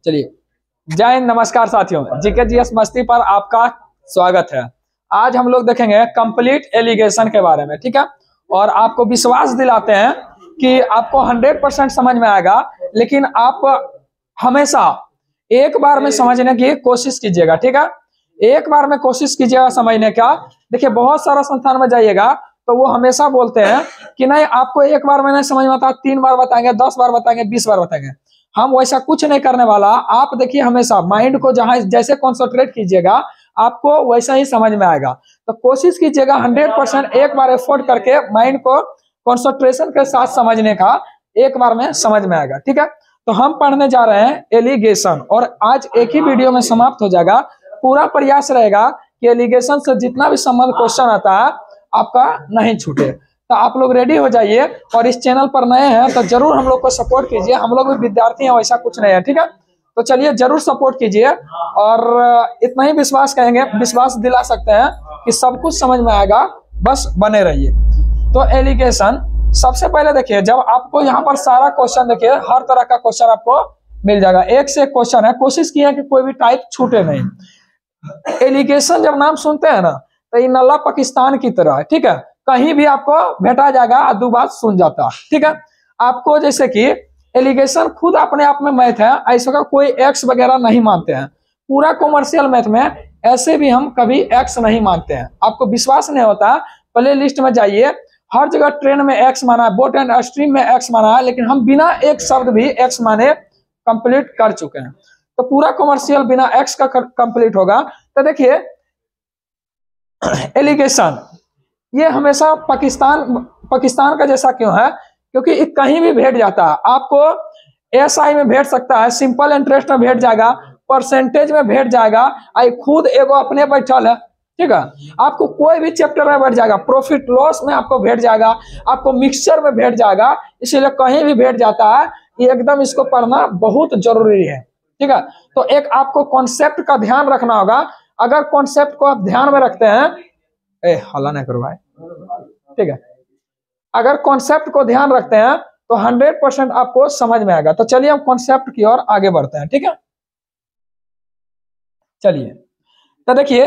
चलिए, जय हिंद, नमस्कार साथियों, जीके जीएस मस्ती पर आपका स्वागत है। आज हम लोग देखेंगे कंप्लीट एलिगेशन के बारे में, ठीक है। और आपको विश्वास दिलाते हैं कि आपको 100% समझ में आएगा, लेकिन आप हमेशा एक बार में समझने की कोशिश कीजिएगा, ठीक है। एक बार में कोशिश कीजिएगा समझने का। देखिए, बहुत सारा संस्थान में जाइएगा तो वो हमेशा बोलते हैं कि नहीं, आपको एक बार में नहीं समझ में आता, 3 बार बताएंगे, 10 बार बताएंगे, 20 बार बताएंगे। हम वैसा कुछ नहीं करने वाला। आप देखिए, हमेशा माइंड को जहां जैसे कॉन्सेंट्रेट कीजिएगा आपको वैसा ही समझ में आएगा। तो कोशिश कीजिएगा 100% एक बार एफर्ट करके माइंड को कॉन्सेंट्रेशन के साथ समझने का, एक बार में समझ में आएगा, ठीक है। तो हम पढ़ने जा रहे हैं एलिगेशन, और आज एक ही वीडियो में समाप्त हो जाएगा। पूरा प्रयास रहेगा कि एलिगेशन से जितना भी संबंध क्वेश्चन आता है आपका नहीं छूटे। तो आप लोग रेडी हो जाइए, और इस चैनल पर नए हैं तो जरूर हम लोग को सपोर्ट कीजिए। हम लोग भी विद्यार्थी हैं, वैसा कुछ नहीं है, ठीक है। तो चलिए, जरूर सपोर्ट कीजिए, और इतना ही विश्वास कहेंगे, विश्वास दिला सकते हैं कि सब कुछ समझ में आएगा, बस बने रहिए। तो एलिगेशन, सबसे पहले देखिए, जब आपको यहाँ पर सारा क्वेश्चन देखिए, हर तरह का क्वेश्चन आपको मिल जाएगा, एक से एक क्वेश्चन है। कोशिश की है कि कोई भी टाइप छूटे नहीं। एलिगेशन जब नाम सुनते हैं ना, तो ये नल्ला पाकिस्तान की तरह है, ठीक है। कहीं भी आपको भेटा जाएगा, आधु बात सुन जाता, ठीक है। आपको जैसे कि एलिगेशन खुद अपने आप में मैथ है, ऐसा का कोई एक्स वगैरह नहीं मानते हैं। पूरा कॉमर्शियल मैथ में ऐसे भी हम कभी एक्स नहीं मानते हैं। आपको विश्वास नहीं होता, प्ले लिस्ट में जाइए, हर जगह ट्रेन में एक्स माना है, बोट एंड स्ट्रीम में एक्स माना है, लेकिन हम बिना एक शब्द भी एक्स माने कंप्लीट कर चुके हैं। तो पूरा कॉमर्शियल बिना एक्स का कंप्लीट होगा। तो देखिए, एलिगेशन ये हमेशा पाकिस्तान का जैसा क्यों है, क्योंकि कहीं भी भेट जाता है। आपको एसआई में भेट सकता है, सिंपल इंटरेस्ट में भेट जाएगा, परसेंटेज में भेट जाएगा, आई खुद एगो अपने बैठल है, ठीक है। आपको कोई भी चैप्टर में भेट जाएगा, प्रॉफिट लॉस में आपको भेट जाएगा, आपको मिक्सचर में भेट जाएगा। इसीलिए कहीं भी भेट जाता है, एकदम इसको पढ़ना बहुत जरूरी है, ठीक है। तो एक आपको कॉन्सेप्ट का ध्यान रखना होगा। अगर कॉन्सेप्ट को आप ध्यान में रखते हैं, हल्ला नहीं करो भाई, ठीक है। अगर कॉन्सेप्ट को ध्यान रखते हैं तो 100% आपको समझ में आएगा। तो चलिए, हम कॉन्सेप्ट की ओर आगे बढ़ते हैं, ठीक है। चलिए, तो देखिए,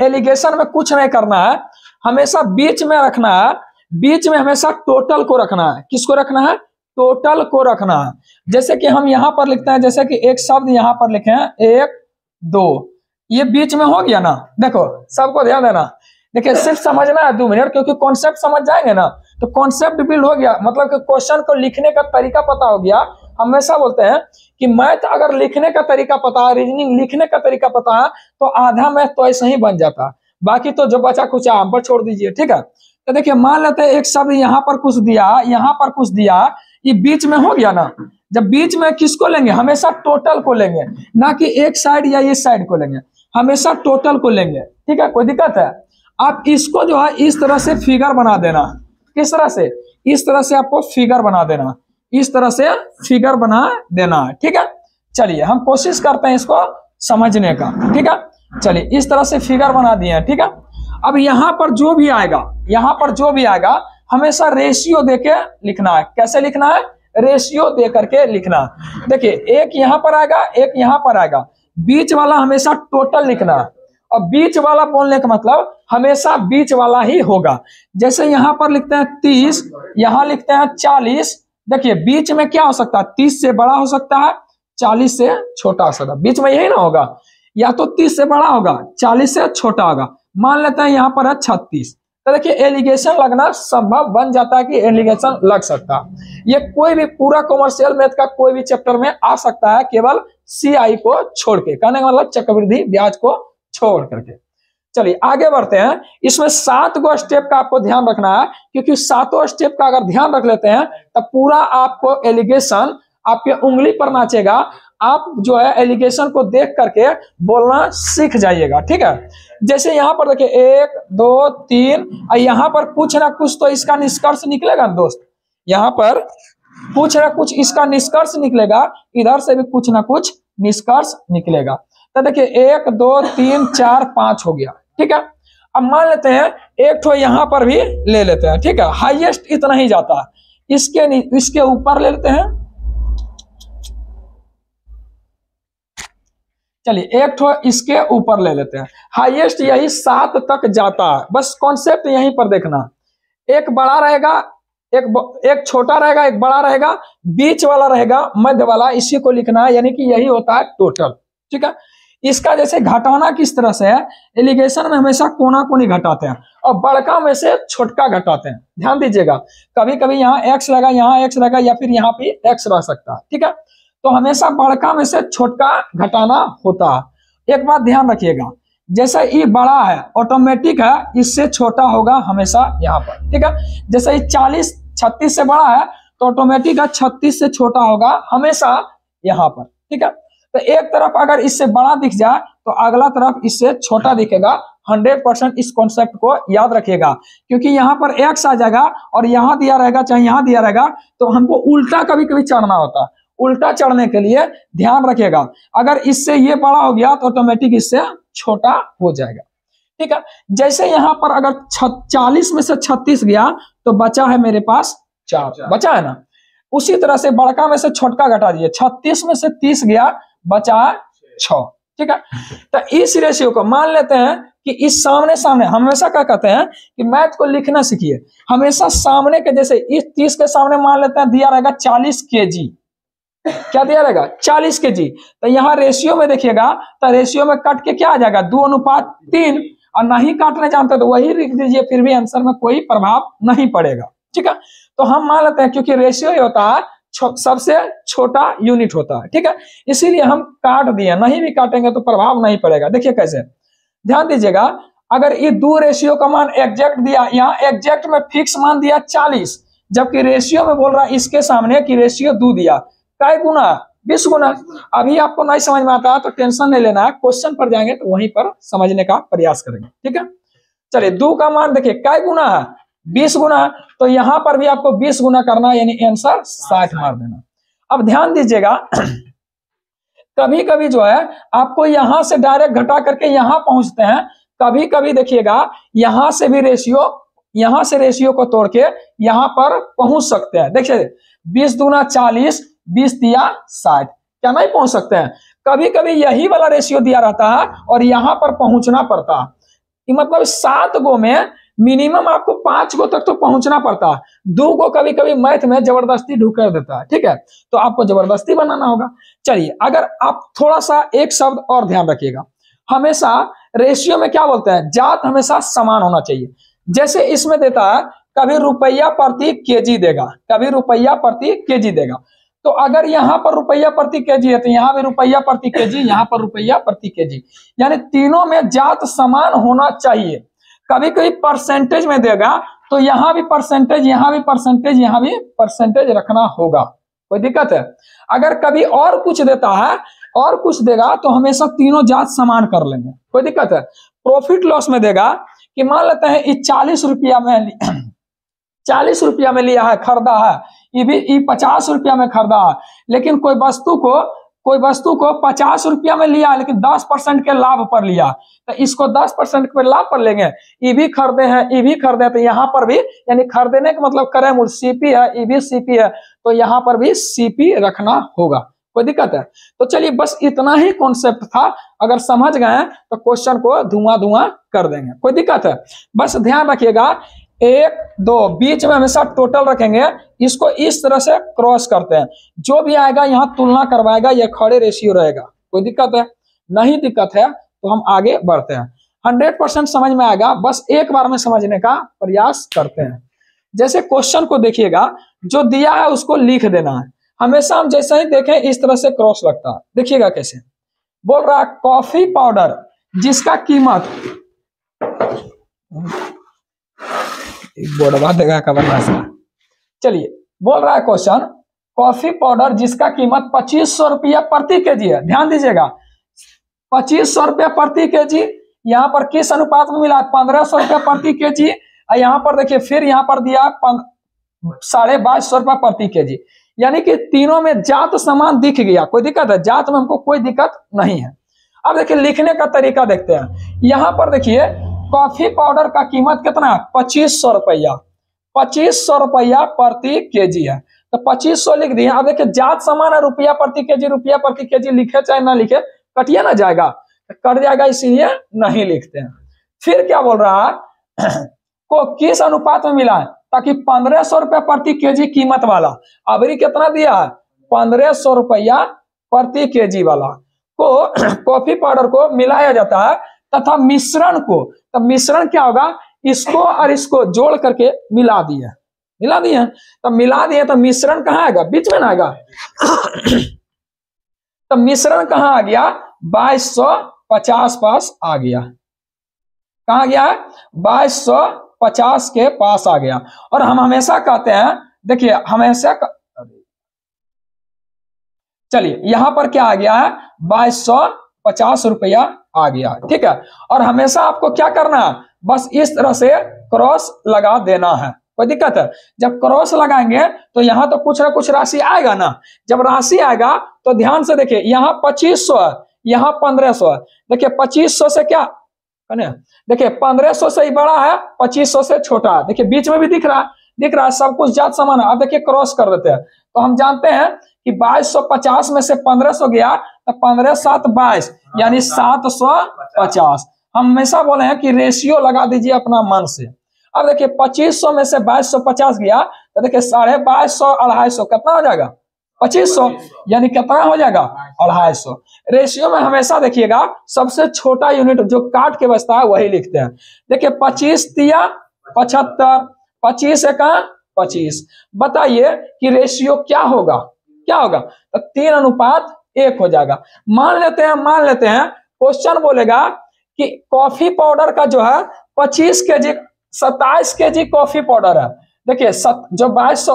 एलिगेशन में कुछ नहीं करना है, हमेशा बीच में रखना है। बीच में हमेशा टोटल को रखना है। किसको रखना है? टोटल को रखना है। जैसे कि हम यहां पर लिखते हैं, जैसे कि एक शब्द यहां पर लिखे हैं 1 2, ये बीच में हो गया ना। देखो, सबको ध्यान देना। देखिए, सिर्फ समझना है 2 मिनट, क्योंकि कॉन्सेप्ट समझ जाएंगे ना तो कॉन्सेप्ट बिल्ड हो गया, मतलब कि क्वेश्चन को लिखने का तरीका पता हो गया। हमेशा बोलते हैं कि मैथ अगर लिखने का तरीका पता है, रीजनिंग लिखने का तरीका पता है, तो आधा मैथ तो ऐसे ही बन जाता। बाकी तो जो बचा कुछ हम पर छोड़ दीजिए, ठीक है। तो देखिए, मान लेते हैं एक शब्द यहाँ पर कुछ दिया, यहाँ पर कुछ दिया, ये बीच में हो गया ना। जब बीच में किसको लेंगे? हमेशा टोटल को लेंगे, ना कि एक साइड या इस साइड को लेंगे, हमेशा टोटल को लेंगे, ठीक है। कोई दिक्कत है? आप इसको जो है इस तरह से फिगर बना देना। किस तरह से? इस तरह से आपको फिगर बना देना, इस तरह से फिगर बना देना है, ठीक है। चलिए, हम कोशिश करते हैं इसको समझने का, ठीक है। चलिए, इस तरह से फिगर बना दिए हैं, ठीक है। अब यहाँ पर जो भी आएगा, यहाँ पर जो भी आएगा, हमेशा रेशियो देके लिखना है। कैसे लिखना है? रेशियो दे करके लिखना। देखिए, एक यहाँ पर आएगा, एक यहाँ पर आएगा, बीच वाला हमेशा टोटल लिखना है। और बीच वाला बोलने का मतलब हमेशा बीच वाला ही होगा। जैसे यहाँ पर लिखते हैं 30, यहाँ लिखते हैं 40। देखिए, बीच में क्या हो सकता है? 30 से बड़ा हो सकता है, 40 से छोटा हो सकता है। बीच में यही ना होगा, या तो 30 से बड़ा होगा, 40 से छोटा होगा। मान लेते हैं यहाँ पर है 36। तो देखिए, एलिगेशन लगना संभव बन जाता है कि एलिगेशन लग सकता है। ये कोई भी पूरा कॉमर्शियल मैथ का कोई भी चैप्टर में आ सकता है, केवल CI को छोड़ के, कहने का मतलब चक्रवृद्धि ब्याज को छोड़ करके। चलिए, आगे बढ़ते हैं। इसमें 7 गो स्टेप का आपको ध्यान रखना है, क्योंकि 7 स्टेप का अगर ध्यान रख लेते हैं तो पूरा आपको एलिगेशन आपके उंगली पर नाचेगा। आप जो है एलिगेशन को देख करके बोलना सीख जाइएगा, ठीक है। जैसे यहाँ पर देखिए 1 2 3, और यहाँ पर कुछ ना कुछ तो इसका निष्कर्ष निकलेगा ना दोस्त। यहाँ पर कुछ ना कुछ इसका निष्कर्ष निकलेगा, इधर से भी कुछ ना कुछ निष्कर्ष निकलेगा। तो देखिए 1 2 3 4 5 हो गया, ठीक है। अब मान लेते हैं एक ठो यहाँ पर भी ले लेते हैं, ठीक है। हाईएस्ट इतना ही जाता है, इसके ऊपर ले लेते हैं, चलिए एक ठो इसके ऊपर ले लेते हैं, हाईएस्ट यही 7 तक जाता है। बस कॉन्सेप्ट यहीं पर देखना, एक बड़ा रहेगा, एक छोटा रहेगा, एक बड़ा रहेगा, बीच वाला रहेगा, मध्य वाला, इसी को लिखना है, यानी कि यही होता है टोटल। ठीक है, इसका जैसे घटाना किस तरह से है, एलिगेशन में हमेशा कोना कोनी घटाते हैं और बड़का में से छोटका घटाते हैं। ध्यान दीजिएगा, कभी कभी यहाँ एक्स रहेगा, यहाँ एक्स रहेगा, या फिर यहाँ पे एक्स रह सकता है। ठीक है, तो हमेशा बड़का में से छोटका घटाना होता है। एक बात ध्यान रखिएगा, जैसे ये बड़ा है ऑटोमेटिक है, इससे छोटा होगा हमेशा यहाँ पर। ठीक है, जैसे ये 36 से बड़ा है तो ऑटोमेटिक है 36 से छोटा होगा हमेशा यहाँ पर। ठीक है, तो एक तरफ अगर इससे बड़ा दिख जाए तो अगला तरफ इससे छोटा दिखेगा। 100% इस कॉन्सेप्ट को याद रखिएगा, क्योंकि यहाँ पर एक्स आ जाएगा और यहाँ दिया रहेगा चाहे यहाँ दिया रहेगा, तो हमको उल्टा कभी कभी चढ़ना होता है। उल्टा चढ़ने के लिए ध्यान रखिएगा, अगर इससे ये बड़ा हो गया तो ऑटोमेटिक इससे छोटा हो जाएगा। ठीक है, जैसे यहाँ पर अगर 40 में से 36 गया तो बचा है मेरे पास 4, बचा है ना। उसी तरह से बड़का में से छोटका घटा दिए, 36 में से 30 गया, बचा 6। ठीक है, तो इस रेशियो को मान लेते हैं कि इस सामने सामने हमेशा क्या कहते हैं कि मैथ को लिखना सीखिए, हमेशा सामने के, जैसे इस 30 के सामने मान लेते हैं दिया रहेगा 40 kg, क्या दिया रहेगा 40 kg। तो यहाँ रेशियो में देखिएगा, तो रेशियो में कट के क्या आ जाएगा 2:3, और नहीं काटने जानते तो वही लिख दीजिए, फिर भी आंसर में कोई प्रभाव नहीं पड़ेगा। ठीक है, तो हम मान लेते हैं क्योंकि रेशियो ही होता है सबसे छोटा यूनिट होता है। ठीक है, इसीलिए हम काट दिए, नहीं भी काटेंगे तो प्रभाव नहीं पड़ेगा। देखिए कैसे, ध्यान दीजिएगा, अगर ये 2 रेशियो का मान एग्जैक्ट दिया, यहाँ एग्जैक्ट में फिक्स मान दिया 40, जबकि रेशियो में बोल रहा है इसके सामने कि रेशियो 2 दिया, कै गुना 20 गुना। अभी आपको नहीं समझ में आता है तो टेंशन नहीं लेना है, क्वेश्चन पर जाएंगे तो वहीं पर समझने का प्रयास करेंगे। ठीक है, चलिए 2 का मान देखिए कै गुना है 20 गुना, तो यहां पर भी आपको 20 गुना करना, यानी आंसर 60 मार देना। अब ध्यान दीजिएगा, कभी कभी जो है आपको यहां से डायरेक्ट घटा करके यहां पहुंचते हैं, कभी कभी देखिएगा यहां से भी रेशियो, यहां से रेशियो को तोड़ के यहां पर पहुंच सकते हैं। देखिए 20 दूना 40, 20 तिया 60, क्या नहीं पहुंच सकते हैं? कभी कभी यही वाला रेशियो दिया रहता है और यहां पर पहुंचना पड़ता है, मतलब 7 गो में मिनिमम आपको 5 गो तक तो पहुंचना पड़ता है, 2 गो कभी कभी मैथ में जबरदस्ती ढुका देता है। ठीक है, तो आपको जबरदस्ती बनाना होगा। चलिए, अगर आप थोड़ा सा एक शब्द और ध्यान रखिएगा, हमेशा रेशियो में क्या बोलते हैं, जात हमेशा समान होना चाहिए। जैसे इसमें देता है कभी रुपया प्रति केजी देगा, कभी रुपया प्रति केजी देगा, तो अगर यहाँ पर रुपया प्रति केजी है तो यहाँ भी रुपया प्रति केजी, यहाँ पर रुपया प्रति केजी, यानी तीनों में जात समान होना चाहिए। कभी कभी परसेंटेज में देगा तो यहाँ भी परसेंटेज, यहाँ भी परसेंटेज, यहाँ भी परसेंटेज रखना होगा, कोई दिक्कत है? अगर कभी और कुछ देता है और कुछ देगा तो हमेशा तीनों जात समान कर लेंगे, कोई दिक्कत है? प्रॉफिट लॉस में देगा कि मान लेते हैं ये 40 रुपया में 40 रुपया में लिया है, खरीदा है, ये भी 50 रुपया में खरीदा है, लेकिन कोई वस्तु को 50 रुपया में लिया लेकिन 10% के लाभ पर लिया, तो इसको 10% के लाभ पर लेंगे, ये भी खरीदे हैं, ये भी खरीदे, तो यहाँ पर भी यानी खरीदने का मतलब क्रय मूल्य सीपी है, ये भी सीपी है, तो यहाँ पर भी सीपी रखना होगा, कोई दिक्कत है? तो चलिए बस इतना ही कॉन्सेप्ट था, अगर समझ गए तो क्वेश्चन को धुआं धुआं कर देंगे, कोई दिक्कत है? बस ध्यान रखिएगा, 1 2 बीच में हमेशा टोटल रखेंगे, इसको इस तरह से क्रॉस करते हैं, जो भी आएगा यहाँ तुलना करवाएगा, यह खड़े रेशियो रहेगा, कोई दिक्कत है? नहीं दिक्कत है तो हम आगे बढ़ते हैं। 100% समझ में आएगा, बस एक बार में समझने का प्रयास करते हैं। जैसे क्वेश्चन को देखिएगा, जो दिया है उसको लिख देना है, हमेशा हम जैसे ही देखें इस तरह से क्रॉस लगता है। देखिएगा कैसे बोल रहा है, कॉफी पाउडर जिसका कीमत, बोर्डवा देगा कबर से, चलिए बोल रहा है क्वेश्चन, कॉफी पाउडर जिसका कीमत 2500 रुपया प्रति केजी है। ध्यान दीजिएगा, 2500 रुपया प्रति केजी, यहाँ पर किस अनुपात में मिला? 1500 रुपया प्रति केजी, और यहाँ पर देखिए फिर यहाँ पर दिया 2250 रुपया प्रति केजी, यानी कि तीनों में जात समान दिख गया, कोई दिक्कत है? जात में हमको कोई दिक्कत नहीं है। अब देखिए लिखने का तरीका देखते हैं, यहाँ पर देखिए कॉफी पाउडर का कीमत कितना है? 2500 रुपया, 2500 रुपया प्रति केजी है, तो 2500 लिख दिए। अब देखिए जात समान है, रुपया प्रति केजी लिखे चाहे ना लिखे कटिए ना जाएगा, कट जाएगा, इसीलिए नहीं लिखते हैं। फिर क्या बोल रहा है को किस अनुपात में मिला है, ताकि 1500 रुपया प्रति केजी कीमत वाला, अबरी कितना दिया है 1500 रुपया प्रति केजी वाला को कॉफी पाउडर को मिलाया जाता है तथा मिश्रण को, तो मिश्रण क्या होगा, इसको और इसको जोड़ करके मिला दिए तो मिला दिए तो मिश्रण कहाँ आएगा, बीच में ना आएगा तो मिश्रण कहाँ आ गया 2250 पास आ गया, कहाँ गया 2250 के पास आ गया। और हम हमेशा कहते हैं, देखिए हमेशा चलिए यहां पर क्या आ गया है 2250 रुपया आ गया, ठीक है। और हमेशा आपको क्या करना है, बस इस तरह से क्रॉस लगा देना है, कोई दिक्कत है। जब क्रॉस लगाएंगे तो यहाँ तो कुछ ना कुछ राशि आएगा ना, जब राशि आएगा तो ध्यान से देखिए, यहाँ 2500 है, यहाँ 1500 है। देखिए 2500 से क्या है ना, देखिए 1500 से ही बड़ा है, 2500 से छोटा है, देखिए बीच में भी दिख रहा है, सब कुछ जात समान है। अब देखिए क्रॉस कर देते हैं तो हम जानते हैं कि 2250 में से 1500 गया तो 15 7 22 यानी 750। हम हमेशा बोले हैं कि रेशियो लगा दीजिए अपना मन से। अब देखिए 2500 में से 2250 गया तो देखिए 2250 250 कितना हो जाएगा 2500, यानी कितना हो जाएगा 250। रेशियो में हमेशा देखिएगा सबसे छोटा यूनिट जो काट के बचता है वही लिखते हैं। देखिए 25 तिया 75, 25 एका 25। बताइए कि रेशियो क्या होगा, तो 3:1 हो जाएगा। मान लेते हैं क्वेश्चन बोलेगा कि कॉफी पाउडर का जो है 25 केजी 27 केजी कॉफी पाउडर है। देखिए जो 2200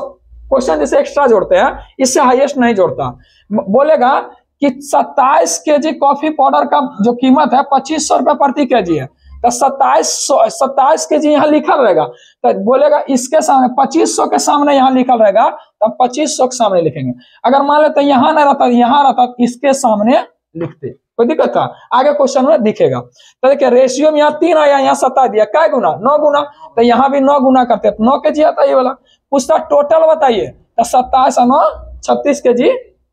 क्वेश्चन जैसे एक्स्ट्रा जोड़ते हैं, इससे हाईएस्ट नहीं जोड़ता। बोलेगा कि 27 केजी कॉफी पाउडर का जो कीमत है 2500 रुपए प्रति केजी है, तो 27 केजी यहाँ लिखल रहेगा, तो बोलेगा इसके सामने 2500 के सामने यहाँ लिखल रहेगा, तब 2500 के सामने लिखेंगे। अगर मान लेते यहाँ नहीं रहता, यहाँ रहता, इसके सामने लिखते, कोई दिक्कत था, आगे क्वेश्चन में दिखेगा। तो देखिए रेशियो में यहाँ 3 आया, यहाँ 7 दिया, क्या गुना 9 गुना, तो यहाँ भी 9 गुना करते, 9 केजी आता है ये वाला। पूछता टोटल बताइए, तो 27 और 9 36 केजी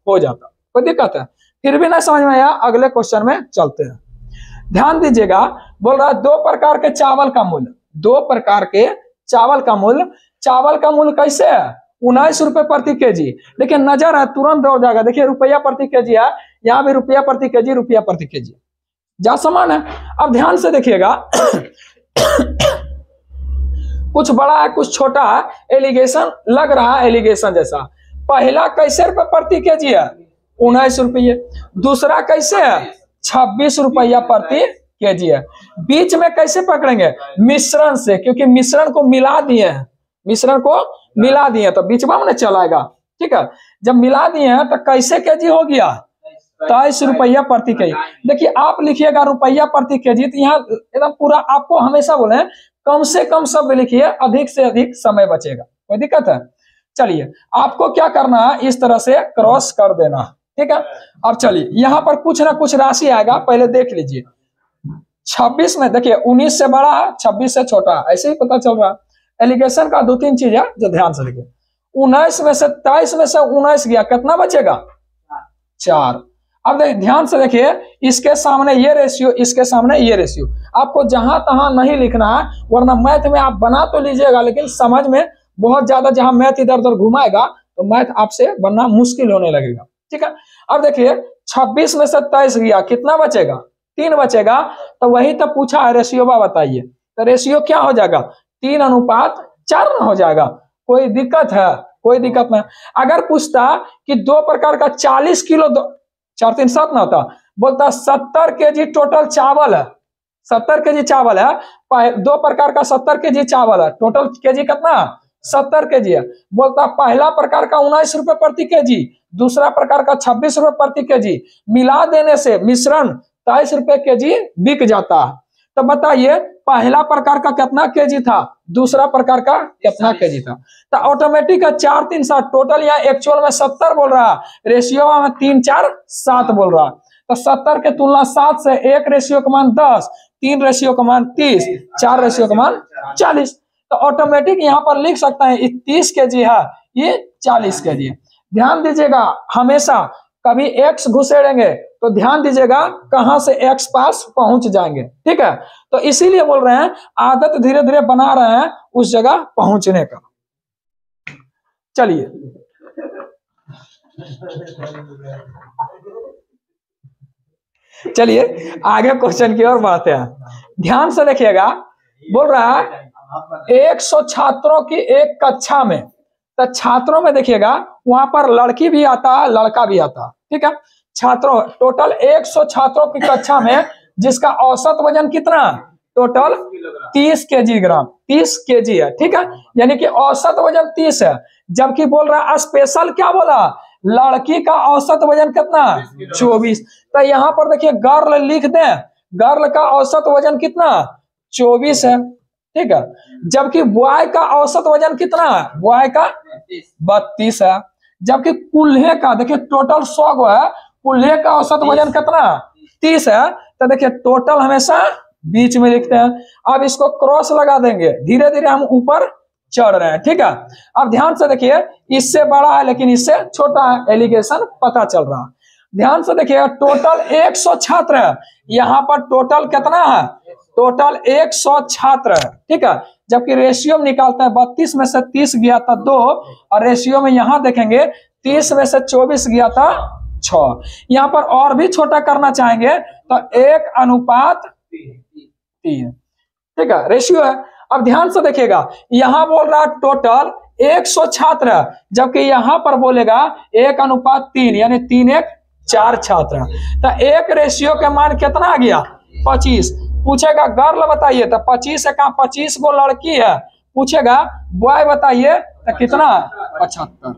हो जाता, कोई दिक्कत है। फिर भी नहीं समझ में आया, अगले क्वेश्चन में चलते हैं। ध्यान दीजिएगा, बोल रहा है 2 प्रकार के चावल का मूल्य, 2 प्रकार के चावल का मूल्य कैसे है 19 रुपए प्रति केजी। देखिए नजर है तुरंत दौड़ जाएगा, देखिए रुपया प्रति केजी है, यहाँ भी रुपया प्रति केजी जा समान है। अब ध्यान से देखिएगा कुछ बड़ा है कुछ छोटा है, एलिगेशन लग रहा है एलिगेशन जैसा। पहला कैसे रुपए प्रति केजी है 19 रुपये, दूसरा कैसे है 26 रुपया प्रति केजी है। बीच में कैसे पकड़ेंगे मिश्रण से, क्योंकि मिश्रण को मिला दिए तो बीच में चलाएगा, ठीक है। जब मिला दिए हैं तो कैसे केजी हो गया 23 रुपया प्रति केजी। देखिए आप लिखिएगा रुपया प्रति केजी, तो यहाँ एकदम पूरा आपको हमेशा बोले कम से कम शब्द लिखिए, अधिक से अधिक समय बचेगा, कोई दिक्कत है। चलिए आपको क्या करना है, इस तरह से क्रॉस कर देना, ठीक है। अब चलिए यहाँ पर कुछ ना कुछ राशि आएगा, पहले देख लीजिए। 26 में देखिए 19 से बड़ा है 26 से छोटा, ऐसे ही पता चल रहा है। एलिगेशन का 2-3 चीज है जो ध्यान से देखिए। 19 में से 23 में से 19 गया, कितना बचेगा 4। अब ध्यान से देखिए, इसके सामने ये रेशियो, इसके सामने ये रेशियो, आपको जहां तहां नहीं लिखना है, वरना मैथ में आप बना तो लीजिएगा लेकिन समझ में बहुत ज्यादा जहां मैथ इधर उधर घुमाएगा तो मैथ आपसे बनना मुश्किल होने लगेगा, ठीक है। अब देखिए 26 में से 23 गया, कितना बचेगा 3 बचेगा, तो वही तो पूछा है रेशियो बताइए, तो रेशियो क्या हो जाएगा 3:4 ना हो जाएगा। कोई दिक्कत है, कोई दिक्कत नहीं। अगर पूछता कि 2 प्रकार का 40 किलो 4 3 7 ना होता, बोलता 70 केजी टोटल चावल है, 70 केजी चावल है, 2 प्रकार का 70 केजी चावल है, टोटल केजी कितना 70 केजी है। बोलता पहला प्रकार का 19 रुपए प्रति केजी, दूसरा प्रकार का 26 रुपए प्रति केजी, मिला देने से मिश्रण 23 रुपए केजी बिक जाता है। तो बताइए पहला प्रकार का कितना केजी था, दूसरा प्रकार का कितना केजी था। तो ऑटोमेटिक 4 3 7 टोटल, यहाँ एक्चुअल में 70 बोल रहा, रेशियो में 3 4 7 बोल रहा। तो 70 के तुलना 7 से 1 रेशियो का मान 10, 3 रेशियो का मान 30, 4 रेशियो का मान 40। तो ऑटोमेटिक यहाँ पर लिख सकते हैं 30 केजी है, ये 40 केजी है। ध्यान दीजिएगा हमेशा कभी x घुसेड़ेंगे तो ध्यान दीजिएगा कहां से x पास पहुंच जाएंगे। ठीक है, तो इसीलिए बोल रहे हैं आदत धीरे धीरे बना रहे हैं उस जगह पहुंचने का। चलिए चलिए आगे क्वेश्चन की ओर बढ़ते हैं, ध्यान से देखिएगा। बोल रहा है 100 छात्रों की एक कक्षा में, तो छात्रों में देखिएगा वहां पर लड़की भी आता है लड़का भी आता है। ठीक है, छात्रों टोटल 100 छात्रों की कक्षा में जिसका औसत वजन कितना है, टोटल 30 kg, 30 kg है। ठीक है, यानी कि औसत वजन 30 है, जबकि बोल रहा है स्पेशल क्या बोला, लड़की का औसत वजन कितना, 24। तो यहाँ पर देखिए गर्ल लिख दें, गर्ल का औसत वजन कितना, 24 है। ठीक है, जबकि बॉय का औसत वजन कितना है, बॉय का 32 है। जबकि कुल्हे का देखिए टोटल 100 गो है, कुल्हे का औसत वजन कितना, 30 है। तो देखिए टोटल हमेशा बीच में लिखते हैं। अब इसको क्रॉस लगा देंगे, धीरे धीरे हम ऊपर चढ़ रहे हैं। ठीक है, अब ध्यान से देखिए इससे बड़ा है लेकिन इससे छोटा है, एलिगेशन पता चल रहा है। ध्यान से देखिए टोटल 100 छात्र है, यहाँ पर टोटल कितना है, टोटल 100 छात्र है। ठीक है, जबकि रेशियो में निकालते हैं 32 में से 30 गया था 2, और रेशियो में यहाँ देखेंगे 30 में से 24 गया था 6। यहाँ पर और भी छोटा करना चाहेंगे तो 1:3। ठीक है, रेशियो है। अब ध्यान से देखिएगा यहाँ बोल रहा है टोटल 100 छात्र है, जबकि यहाँ पर बोलेगा 1:3 यानी 3:1 छात्र है। तो एक रेशियो के मान कितना आ गया, 25। पूछेगा गर्ल बताइए तो 25 का 25 गो लड़की है, पूछेगा बॉय बताइए तो कितना, 75।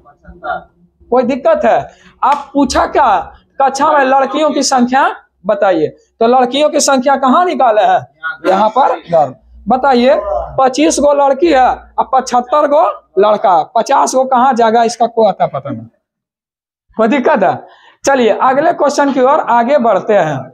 कोई दिक्कत है, आप पूछा क्या कक्षा में लड़कियों की संख्या बताइए, तो लड़कियों की संख्या कहाँ निकाले हैं, यहाँ पर गर्ल। बताइए 25 गो लड़की है और 75 गो लड़का, 50 गो कहाँ जाएगा, इसका कोई आता पता नहीं। कोई दिक्कत है, चलिए अगले क्वेश्चन की ओर आगे बढ़ते हैं।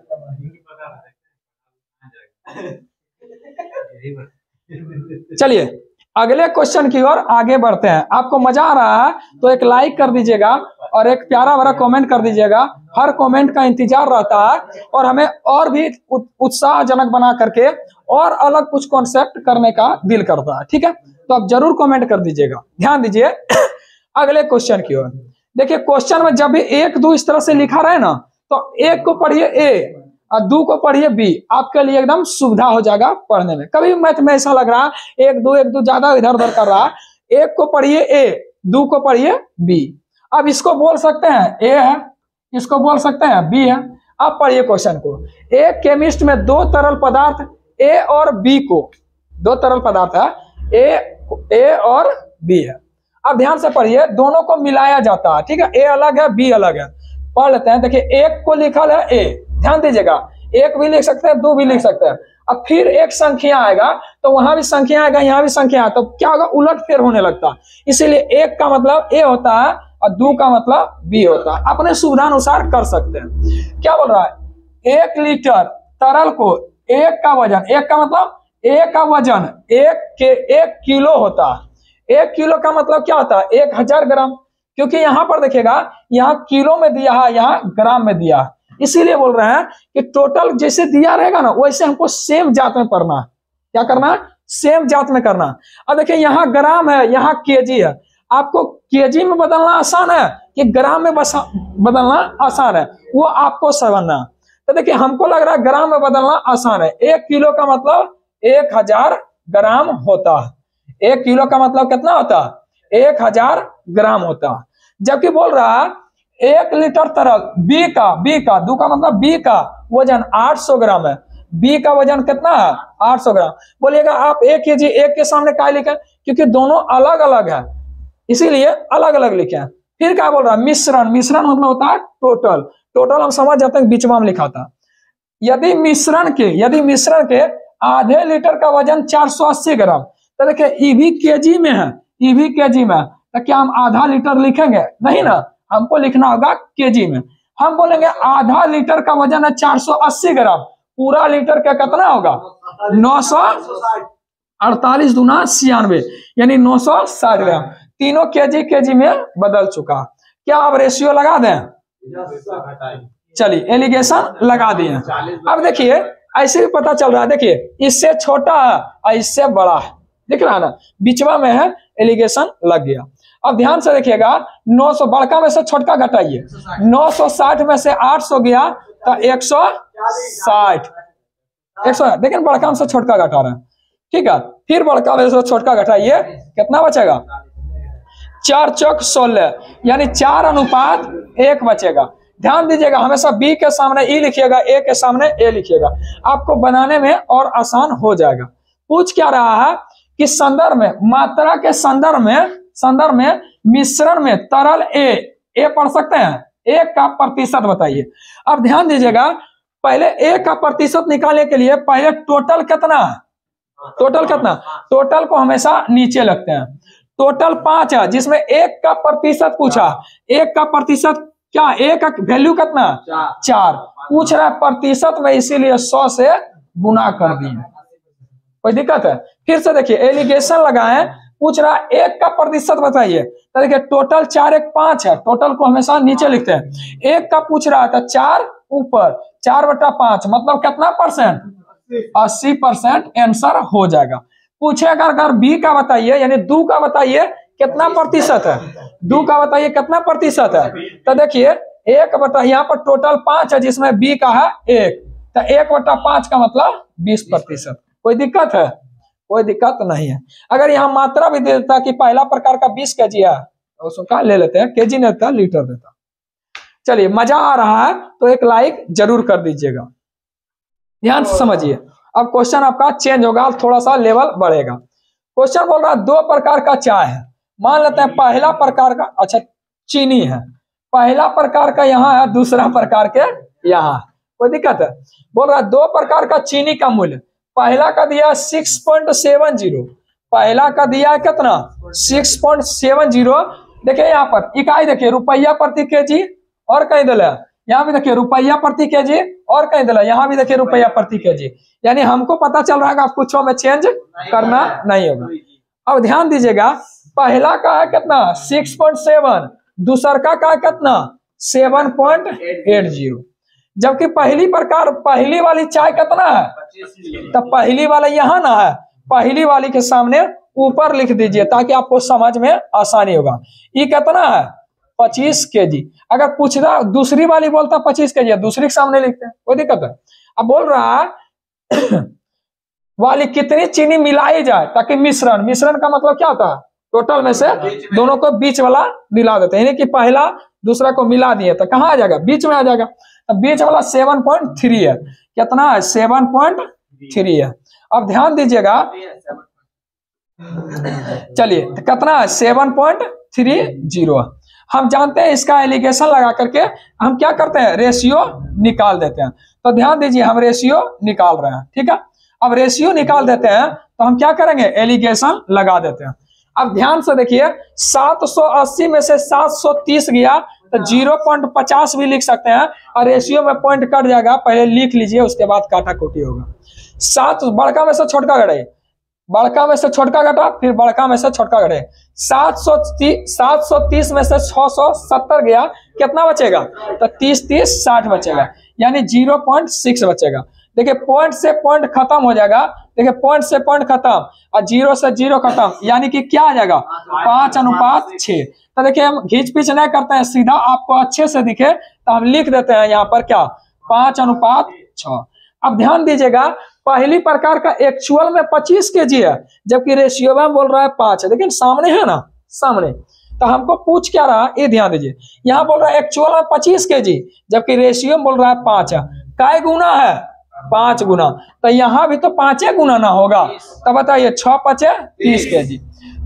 चलिए अगले क्वेश्चन की ओर आगे बढ़ते हैं। आपको मजा आ रहा है तो एक लाइक कर दीजिएगा और एक प्यारा भरा कमेंट कर दीजिएगा। हर कमेंट का इंतजार रहता है और हमें और भी उत्साहजनक बना करके और अलग कुछ कॉन्सेप्ट करने का दिल करता है। ठीक है, तो आप जरूर कमेंट कर दीजिएगा। ध्यान दीजिए अगले क्वेश्चन की ओर। देखिए क्वेश्चन में जब भी 1 2 इस तरह से लिखा रहे ना, तो 1 को पढ़िए ए और 2 को पढ़िए बी, आपके लिए एकदम सुविधा हो जाएगा पढ़ने में। कभी मैथ में ऐसा लग रहा है 1 2 ज्यादा इधर उधर कर रहा है, 1 को पढ़िए ए, 2 को पढ़िए बी। अब इसको बोल सकते हैं ए है, इसको बोल सकते हैं बी है। अब पढ़िए क्वेश्चन को, एक केमिस्ट में 2 तरल पदार्थ ए और बी को, 2 तरल पदार्थ है ए और बी है। अब ध्यान से पढ़िए, दोनों को मिलाया जाता है। ठीक है, ए अलग है बी अलग है। पढ़ लेते हैं। देखिए 1 को लिखा है ए, ध्यान दीजिएगा 1 भी लिख सकते हैं 2 भी लिख सकते हैं। अब फिर एक संख्या आएगा तो वहां भी संख्या आएगा, यहाँ भी संख्या आएगा, तो क्या होगा, उलट फेर होने लगता है। इसीलिए 1 का मतलब ए होता है और 2 का मतलब बी होता है। अपने सुविधा अनुसार कर सकते हैं। क्या बोल रहा है, 1 लीटर तरल को 1 का वजन, 1 का मतलब 1 का वजन 1 किलो होता है। 1 किलो का मतलब क्या होता है, 1000 ग्राम, क्योंकि यहाँ पर देखिएगा यहाँ किलो में दिया है, यहाँ ग्राम में दिया है। इसीलिए बोल रहे हैं कि टोटल जैसे दिया रहेगा ना वैसे हमको सेम जात में पढ़ना है। क्या करना है, सेम जात में करना है। अब देखिए यहाँ ग्राम है, यहाँ केजी है, आपको केजी में बदलना आसान है कि ग्राम में बदलना आसान है, वो आपको समझना है। तो देखिए हमको लग रहा है ग्राम में बदलना आसान है। 1 किलो का मतलब 1000 ग्राम होता है। 1 किलो का मतलब कितना होता है, 1000 ग्राम होता है। जबकि बोल रहा है 1 लीटर तरल बी का 2 का मतलब बी का वजन 800 ग्राम है। बी का वजन कितना है, 800 ग्राम। बोलिएगा आप 1 केजी 1 के सामने क्या लिखे, क्योंकि दोनों अलग अलग है इसीलिए अलग अलग लिखे हैं। फिर क्या बोल रहा है, मिश्रण मतलब होता है टोटल हम समझ जाते हैं, बीच में हम लिखा था। यदि मिश्रण के आधे लीटर का वजन 480 ग्राम, तो देखिए ईवी केजी में है, तो क्या हम आधा लीटर लिखेंगे, नहीं ना, हमको लिखना होगा केजी में। हम बोलेंगे आधा लीटर का वजन है 480 ग्राम, पूरा लीटर का कितना होगा, 948 दूना 96 यानी 960 ग्राम। तीनों केजी में बदल चुका। क्या अब रेशियो लगा दें, चलिए एलिगेशन लगा दिए। अब देखिए ऐसे भी पता चल रहा है, देखिए इससे छोटा है और इससे बड़ा है, दिख रहा है ना, बीचवा में है, एलिगेशन लग गया। अब ध्यान से देखिएगा, 900 बड़का में से छोटका घटाइए, 960 में से 800 गया तो 160, 100 देखिए बड़का में से छोटका घटा रहे हैं, ठीक है। फिर बड़का में से छोटका घटाइए, कितना बचेगा, 4 चौक 16, यानी 4:1 बचेगा। ध्यान दीजिएगा, हमेशा बी के सामने ई लिखिएगा, ए के सामने ए लिखिएगा, आपको बनाने में और आसान हो जाएगा। पूछ क्या रहा है कि संदर्भ में, मात्रा के संदर्भ में मिश्रण में तरल ए पढ़ सकते हैं, ए का प्रतिशत बताइए। अब ध्यान दीजिएगा, पहले ए का प्रतिशत निकालने के लिए पहले टोटल कितना है, टोटल को हमेशा नीचे लगते हैं। टोटल 5 है, जिसमें 1 का प्रतिशत पूछा, 1 का प्रतिशत क्या, 1 का वैल्यू कितना, 4 पूछ रहा है प्रतिशत में, इसीलिए 100 से गुना कर दिए। कोई दिक्कत है? फिर से देखिए एलिगेशन लगाए, पूछ रहा है 1 का प्रतिशत बताइए, तो देखिए टोटल 4 1 5 है, टोटल को हमेशा नीचे लिखते हैं। 1 का पूछ रहा था 4 ऊपर, 4/5 मतलब कितना परसेंट, 80% आंसर हो जाएगा। पूछेगा अगर बी का बताइए, यानी 2 का बताइए कितना प्रतिशत है, 2 का बताइए कितना प्रतिशत है, तो देखिए 1 यहाँ पर टोटल 5 है, जिसमें बी का है 1, तो 1/5 का मतलब 20%। कोई दिक्कत है? कोई दिक्कत नहीं है। अगर यहाँ मात्रा भी दे देता कि पहला प्रकार का 20 kg है, तो उसका ले लेते हैं, केजी नहीं देता, लीटर देता। चलिए मजा आ रहा है तो एक लाइक जरूर कर दीजिएगा, ध्यान से समझिए। अब क्वेश्चन आपका चेंज होगा, थोड़ा सा लेवल बढ़ेगा। क्वेश्चन बोल रहा है 2 प्रकार का चाय है, मान लेते हैं पहला प्रकार का, अच्छा चीनी है, पहला प्रकार का यहाँ है, दूसरा प्रकार के यहाँ, कोई दिक्कत है? बोल रहा है 2 प्रकार का चीनी का मूल्य, पहला का दिया 6.70, पहला का दिया कितना, 6.70। देखिए यहाँ पर इकाई देखिए रुपया प्रति केजी, और कहीं दिला यहाँ भी देखिए रुपया प्रति केजी, और कहीं दिला यहाँ भी देखिए रुपया प्रति केजी, यानी हमको पता चल रहा है कि कुछ में चेंज करना नहीं होगा। अब ध्यान दीजिएगा, पहला का है कितना 6.7, दूसरा का है कितना 7.80, जबकि पहली वाली चाय कितना है, तो पहली वाला यहाँ ना है, पहली वाली के सामने ऊपर लिख दीजिए ताकि आपको समझ में आसानी होगा। ये कितना है 25 kg। अगर पूछता दूसरी वाली बोलता 25 kg, दूसरी के सामने लिखते हैं, कोई दिक्कत है? अब बोल रहा है वाली कितनी चीनी मिलाई जाए ताकि मिश्रण का मतलब क्या होता है, टोटल में से दोनों को बीच वाला मिला देते हैं, यानी कि पहला दूसरा को मिला दिए तो कहाँ आ जाएगा, बीच में आ जाएगा। तो बीच वाला 7.3 है, कितना है 7.3 है। अब ध्यान दीजिएगा, चलिए तो कितना है 7.30। हम जानते हैं इसका एलिगेशन लगा करके हम क्या करते हैं, रेशियो निकाल देते हैं। तो ध्यान दीजिए हम रेशियो निकाल रहे हैं, ठीक है। अब रेशियो निकाल देते हैं तो हम क्या करेंगे, एलिगेशन लगा देते हैं। अब ध्यान से देखिए 780 में से 730 गया तो 0.50 भी लिख सकते हैं, और रेशियो में पॉइंट कट जाएगा, पहले लिख लीजिए उसके बाद काटा कोटी होगा। 7 बड़का में से छोटका घटाइए, बड़का में से छोटका घटा, फिर बड़का में से छोटका घटे, 730 में से 670 गया, कितना बचेगा, तो 30 60 बचेगा, यानी 0.6 बचेगा। देखिए पॉइंट से पॉइंट खत्म हो जाएगा, देखिए पॉइंट से पॉइंट खत्म और 0 से 0 खत्म, यानी कि क्या आ जाएगा 5:6। तो देखिए हम घींच पीछ नहीं करते हैं, सीधा आपको अच्छे से दिखे तो हम लिख देते हैं यहाँ पर क्या 5:6। अब ध्यान दीजिएगा, पहली प्रकार का एक्चुअल में 25 kg है, जबकि रेशियो में बोल रहा है 5 है, लेकिन सामने है ना, सामने। तो हमको पूछ क्या रहा, ये ध्यान दीजिए, यहाँ बोल रहा है एक्चुअल में 25 kg, जबकि रेशियो में बोल रहा है 5 है, काय गुना है 5 गुना, तो यहाँ भी तो 5 गुना ना होगा, तो बताइए 6×5 30 kg।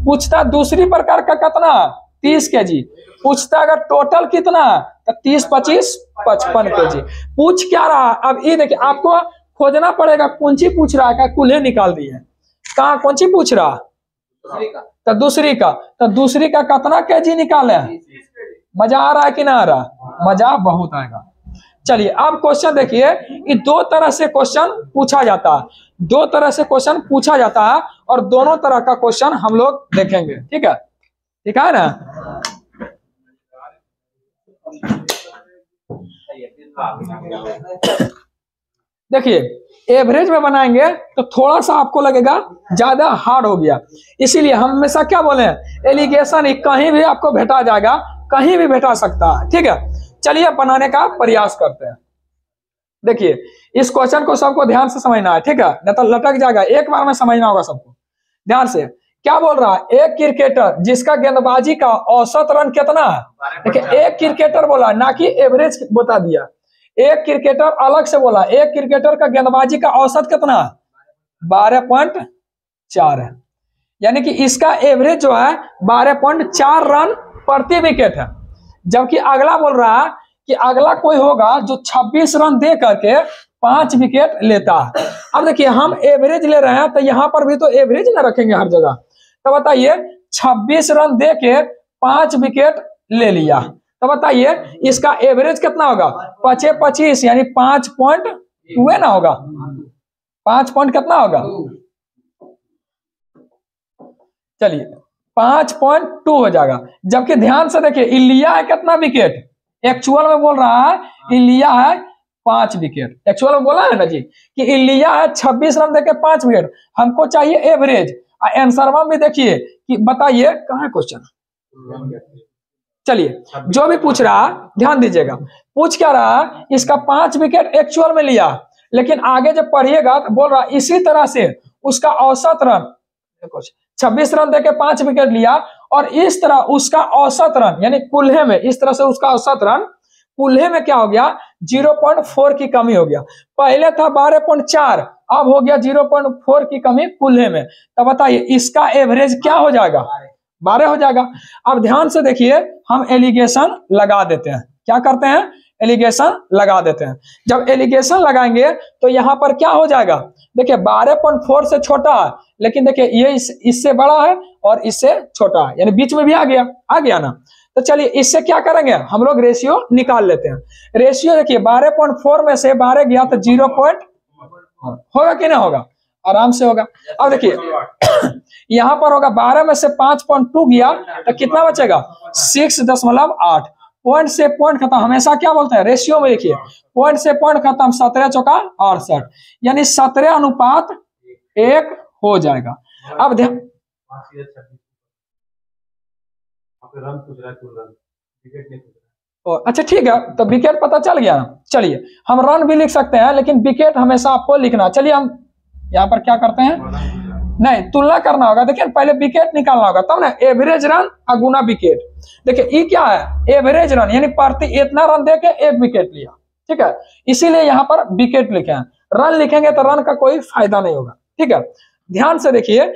पूछता दूसरी प्रकार का कितना 30 kg, पूछता अगर टोटल कितना तो 30×25 55 kg। पूछ क्या रहा, अब ये देखिए आपको खोजना पड़ेगा, कौन सी पूछ रहा है, कुल्हे निकाल दी है, कहाँ कौन सी पूछ रहा, तो दूसरी का, तो दूसरी का कितना केजी निकाले, मजा आ रहा है कि ना आ रहा, मजा बहुत आएगा। चलिए अब क्वेश्चन देखिए, ये 2 तरह से क्वेश्चन पूछा जाता है, 2 तरह से क्वेश्चन पूछा जाता है, और दोनों तरह का क्वेश्चन हम लोग देखेंगे, ठीक है ना। देखिए एवरेज में बनाएंगे तो थोड़ा सा आपको लगेगा ज्यादा हार्ड हो गया, इसीलिए हम हमेशा क्या बोले हैं, एलिगेशन कहीं भी आपको भेटा जाएगा, कहीं भी भेटा सकता है। ठीक है, चलिए बनाने का प्रयास करते हैं। देखिए इस क्वेश्चन को सबको ध्यान से समझना है, ठीक है, नहीं तो लटक जाएगा, एक बार में समझना होगा सबको ध्यान से। क्या बोल रहा है, एक क्रिकेटर जिसका गेंदबाजी का औसत रन कितना है। देखिए एक क्रिकेटर बोला, ना कि एवरेज बता दिया, एक क्रिकेटर अलग से बोला, एक क्रिकेटर का गेंदबाजी का औसत कितना है, 12.4 है, यानी कि इसका एवरेज जो है 12.4 रन प्रति विकेट है। जबकि अगला बोल रहा है कि अगला कोई होगा जो 26 रन दे करके 5 विकेट लेता है। अब देखिए हम एवरेज ले रहे हैं तो यहाँ पर भी तो एवरेज ना रखेंगे हर जगह, तो बताइए 26 रन दे के 5 विकेट ले लिया, तो बताइए इसका एवरेज कितना होगा, 25 यानी 5.2 ना होगा, 5 पॉइंट कितना होगा, चलिए 5.2 हो जाएगा। जबकि ध्यान से देखिए लिया है कितना विकेट, एक्चुअल में बोल रहा है लिया है 5 विकेट, एक्चुअल में बोला है ना जी कि लिया है 26 रन देके 5 विकेट, हमको चाहिए एवरेज। आंसर में भी देखिए कि बताइए कहाँ है क्वेश्चन, चलिए जो भी पूछ रहा ध्यान दीजिएगा, पूछ क्या रहा, इसका 5 विकेट एक्चुअल में लिया, लेकिन आगे जब पढ़िएगा तो बोल रहा इसी तरह से उसका औसत रन 26 रन देके 5 विकेट लिया, और इस तरह उसका औसत रन यानी कुल्हे में, इस तरह से उसका औसत रन कुल्हे में क्या हो गया, 0.4 की कमी हो गया। पहले था 12.4, अब हो गया 0.4 की कमी कुल्हे में, तो बताइए इसका एवरेज क्या हो जाएगा, 12 हो जाएगा। अब ध्यान से देखिए हम एलिगेशन लगा देते हैं, क्या करते हैं, एलिगेशन लगा देते हैं। जब एलिगेशन लगाएंगे तो यहाँ पर क्या हो जाएगा, देखिए 12.4 से छोटा है, लेकिन देखिए ये इससे बड़ा है और इससे छोटा है, यानी बीच में भी आ गया ना। तो चलिए इससे क्या करेंगे, हम लोग रेशियो निकाल लेते हैं। रेशियो देखिए 12.4 में से 12 गया तो 0 पॉइंट होगा कि नहीं होगा, आराम से होगा। अब देखिए यहाँ पर होगा 12 में से 5.2 गया तो कितना बचेगा, 6.8। पॉइंट से पॉइंट खत्म, हमेशा क्या बोलते हैं रेशियो में, देखिए पॉइंट से पॉइंट खत्म, 17 चौका 68, यानी 17:1 हो जाएगा। अब ध्यान, अच्छा ठीक है, तो विकेट पता चल गया ना। चलिए हम रन भी लिख सकते हैं, लेकिन विकेट हमेशा आपको लिखना। चलिए हम यहाँ पर क्या करते हैं, नहीं तुलना करना होगा, देखिए पहले विकेट निकालना होगा तब ना, एवरेज रन गुना विकेट। देखिए ये क्या है, एवरेज रन यानी प्रति इतना रन देके 1 विकेट लिया, ठीक है, इसीलिए यहाँ पर विकेट लिखे हैं। रन लिखेंगे तो रन का कोई फायदा नहीं होगा, ठीक है। ध्यान से देखिए,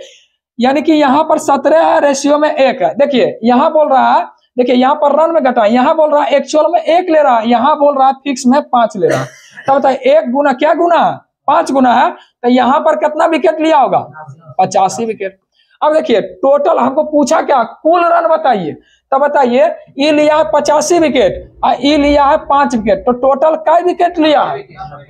यानी कि यहाँ पर 17 है, रेशियो में 1 है। देखिए यहाँ बोल रहा है, देखिए यहाँ पर रन में घटा, यहाँ बोल रहा है एक्चुअल में 1 ले रहा है, यहाँ बोल रहा है फिक्स में 5 ले रहा है। तो बताइए 1 गुना क्या गुना है, 5 गुना है, तो यहाँ पर कितना विकेट लिया होगा, 85 विकेट। अब देखिए टोटल हमको पूछा क्या, कुल रन बताइए, तो बताइए ई लिया है 85 विकेट और ई लिया है 5 विकेट, तो टोटल कई विकेट लिया है,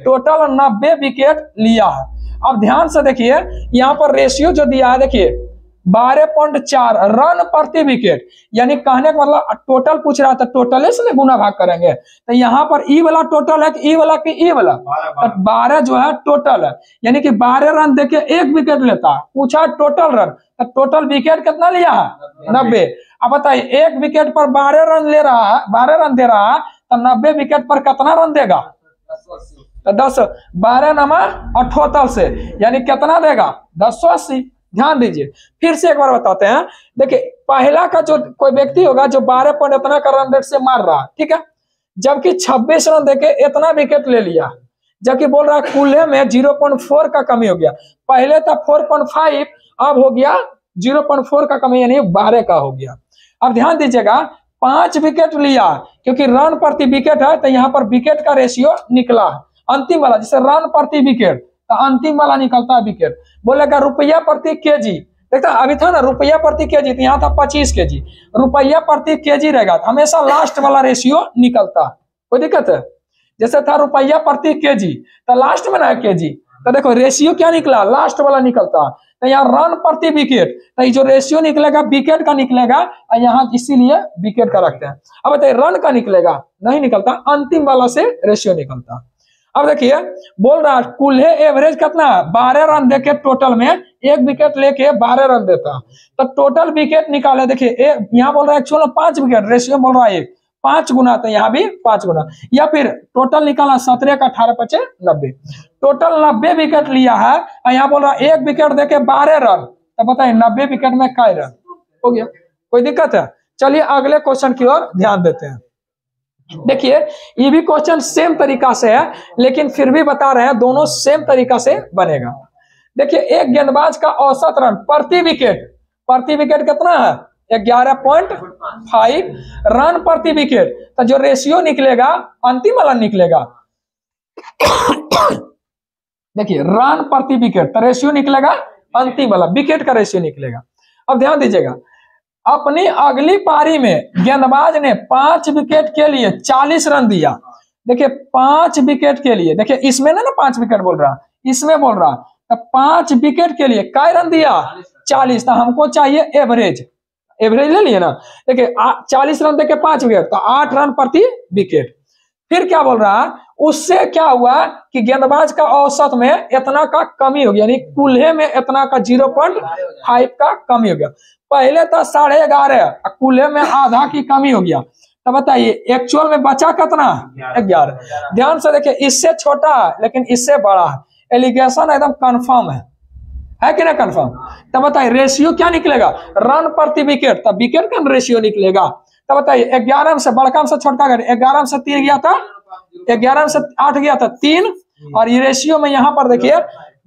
टोटल 90 विकेट लिया है। अब ध्यान से देखिए यहाँ पर रेशियो जो दिया है, देखिए 12.4 रन प्रति विकेट, यानी कहने का मतलब टोटल पूछ रहा था, टोटल से गुना भाग करेंगे, तो यहाँ पर ई वाला टोटल है कि ई वाला की ई वाला, तो 12 जो है टोटल है, यानी कि 12 रन देके 1 विकेट लेता है। पूछा टोटल रन, तो टोटल विकेट कितना लिया है, 90। अब बताइए 1 विकेट पर 12 रन ले रहा है, 12 रन दे रहा है, तो 90 विकेट पर कितना रन देगा, तो 10, 12 नमा 78 से, यानी कितना देगा, 1080। ध्यान दीजिए फिर से एक बार बताते हैं। देखिए पहला का जो कोई व्यक्ति होगा जो 12 पॉइंट इतना का रन रेट से मार रहा है, ठीक है, जबकि 26 रन देके इतना विकेट ले लिया, जबकि बोल रहा है कुल्हे में 0.4 का कमी हो गया, पहले था 4.5, अब हो गया 0.4 का कमी, यानी 12 का हो गया। अब ध्यान दीजिएगा 5 विकेट लिया, क्योंकि रन प्रति विकेट है, तो यहाँ पर विकेट का रेशियो निकला अंतिम वाला, जैसे रन प्रति विकेट तो अंतिम वाला निकलता है विकेट। बोलेगा रुपया प्रति केजी, देखता अभी था ना रुपया प्रति केजी, तो यहाँ था 25 केजी, रुपया प्रति केजी रहेगा, तो हमेशा लास्ट वाला रेशियो निकलता है, कोई दिक्कत है। जैसे था रुपया प्रति केजी, तो लास्ट में ना केजी, तो देखो रेशियो क्या निकला, लास्ट वाला निकलता है। तो यहाँ रन प्रति विकेट, तो ये जो रेशियो निकलेगा विकेट का निकलेगा, और यहाँ इसीलिए विकेट का रखते हैं। अब बताइए रन का निकलेगा, नहीं निकलता, अंतिम वाला से रेशियो निकलता। अब देखिए बोल रहा है कुल एवरेज कितना है, 12 रन देके टोटल में एक विकेट लेके 12 रन देता, तो टोटल विकेट निकाले। देखिए यहाँ बोल रहा है एक्चुअल 5 विकेट, रेशियो बोल रहा है 5 गुना, तो यहाँ भी 5 गुना, या फिर टोटल निकाला 17 का 18 5 90, टोटल 90 विकेट लिया है, और यहाँ बोल रहा है एक विकेट देके 12 रन, तो बताइए 90 विकेट में कै रन हो गया, कोई दिक्कत है? चलिए अगले क्वेश्चन की ओर ध्यान देते हैं। देखिए ये भी क्वेश्चन सेम तरीका से है, लेकिन फिर भी बता रहे हैं दोनों सेम तरीका से बनेगा। देखिए एक गेंदबाज का औसत रन प्रति विकेट कितना है, 11.5 रन प्रति विकेट, तो जो रेशियो निकलेगा अंतिम वाला निकलेगा। देखिए रन प्रति विकेट, तो रेशियो निकलेगा अंतिम वाला, विकेट का रेशियो निकलेगा। अब ध्यान दीजिएगा, अपनी अगली पारी में गेंदबाज ने 5 विकेट के लिए 40 रन दिया। देखिए 5 विकेट के लिए, देखिए इसमें ना 5 विकेट बोल रहा, इसमें बोल रहा, तो 5 विकेट के लिए कै रन दिया, 40, तो हमको चाहिए एवरेज ले लिए ना। देखिए 40 रन देके 5 विकेट, तो 8 रन प्रति विकेट। फिर क्या बोल रहा है, उससे क्या हुआ कि गेंदबाज का औसत में इतना का कमी हो गया, यानी कुल्हे में इतना का 0.5 का कमी हो गया। पहले तो 11.5, कुल्हे में आधा की कमी हो गया, तो बताइए एक्चुअल में बचा कितना, 11। ध्यान से देखिए इससे छोटा है लेकिन इससे बड़ा है, एलिगेशन एकदम कंफर्म है कि ना कंफर्म। तो बताइए रेशियो क्या निकलेगा, रन प्रति विकेट, तब विकेट का रेशियो निकलेगा। तो बताइए 11 से बड़का से छोटका, 11 से 3 गया था, 11 से 8 गया था 3, और ये रेशियो में यहाँ पर देखिए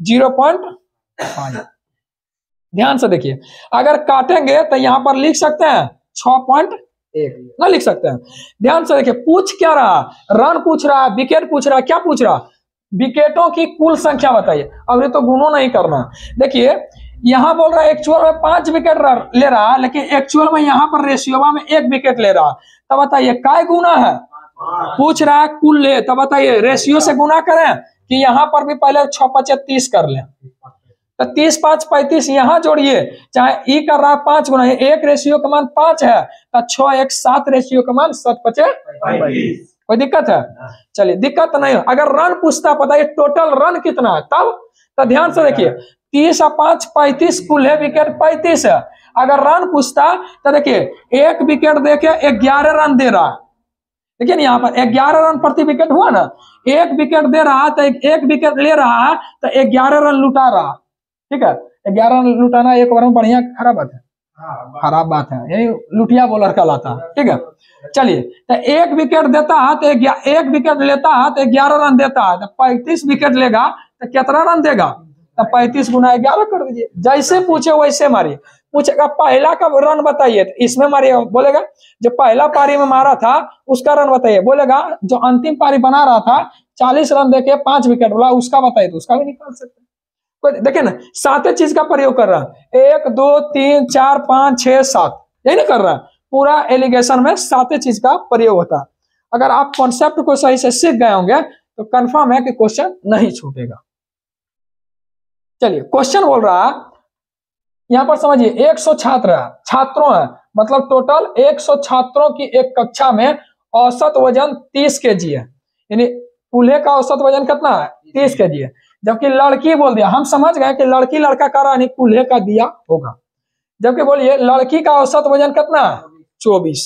0.5। ध्यान से देखिए अगर काटेंगे तो यहाँ पर लिख सकते हैं 6.1 ना लिख सकते हैं। ध्यान से देखिए पूछ क्या रहा, रन पूछ रहा है, विकेट पूछ रहा है, क्या पूछ रहा, विकेटों की कुल संख्या बताइए। अब ये तो गुणों नहीं करना। देखिए यहाँ बोल रहा है एक्चुअल में 5 विकेट ले रहा है, लेकिन एक्चुअल में यहाँ पर रेशियोवा में 1 विकेट ले रहा, तो बताइए काय गुना है, पूछ रहा है कुल ले, तो बताइए रेशियो से गुना करें कि यहाँ पर भी पहले 6 5 30 कर लें, तो 30 5 35 यहाँ जोड़िए, चाहे ई कर रहा है 5 गुना, 1 रेशियो का मान 5 है, तो 6 1 7 रेशियो का मान 7 5 22। कोई दिक्कत है? चलिए दिक्कत नहीं है। अगर रन पूछता बताइए टोटल रन कितना है, तब तो ध्यान से देखिए 30 और 5 35, कुल है विकेट 35 है। अगर रन पूछता तो देखिए 1 विकेट देके 11 रन दे रहा, देखिए यहाँ पर 11 रन प्रति विकेट हुआ ना, 1 विकेट दे रहा तो 1 विकेट ले रहा है तो 11 रन लुटा रहा, ठीक है। 11 रन लुटाना एक ओवर में बढ़िया खराब बात है, खराब बात है, यही लुटिया बॉलर कहलाता है, ठीक है। चलिए तो 1 विकेट देता है तो 1 विकेट लेता है तो 11 रन देता है, तो 35 विकेट लेगा तो कितना रन देगा, तो 35 गुना 11 कर दीजिए। जैसे पूछे वैसे मारिए, पूछेगा पहला का रन बताइए तो इसमें मारिए, बोलेगा जो पहला पारी में मारा था उसका रन बताइए, बोलेगा जो अंतिम पारी बना रहा था 40 रन देके 5 विकेट बोला उसका बताइए, तो उसका भी निकाल सकते हैं। देखिए ना 7 चीज का प्रयोग कर रहा है, 1 2 3 4 5 6 7, यही ना कर रहा है। पूरा एलिगेशन में 7 चीज का प्रयोग होता है। अगर आप कॉन्सेप्ट को सही से सीख गए होंगे तो कंफर्म है कि क्वेश्चन नहीं छूटेगा। चलिए क्वेश्चन बोल रहा है यहां पर समझिए 100 छात्रों है, मतलब टोटल 100 छात्रों की एक कक्षा में औसत वजन 30 kg है, यानी कूल्हे का औसत वजन कितना है 30 kg है। जबकि लड़की बोल दिया, हम समझ गए कि लड़की लड़का का रहा कूल्हे का दिया होगा, जबकि बोलिए लड़की का औसत वजन कितना है 24।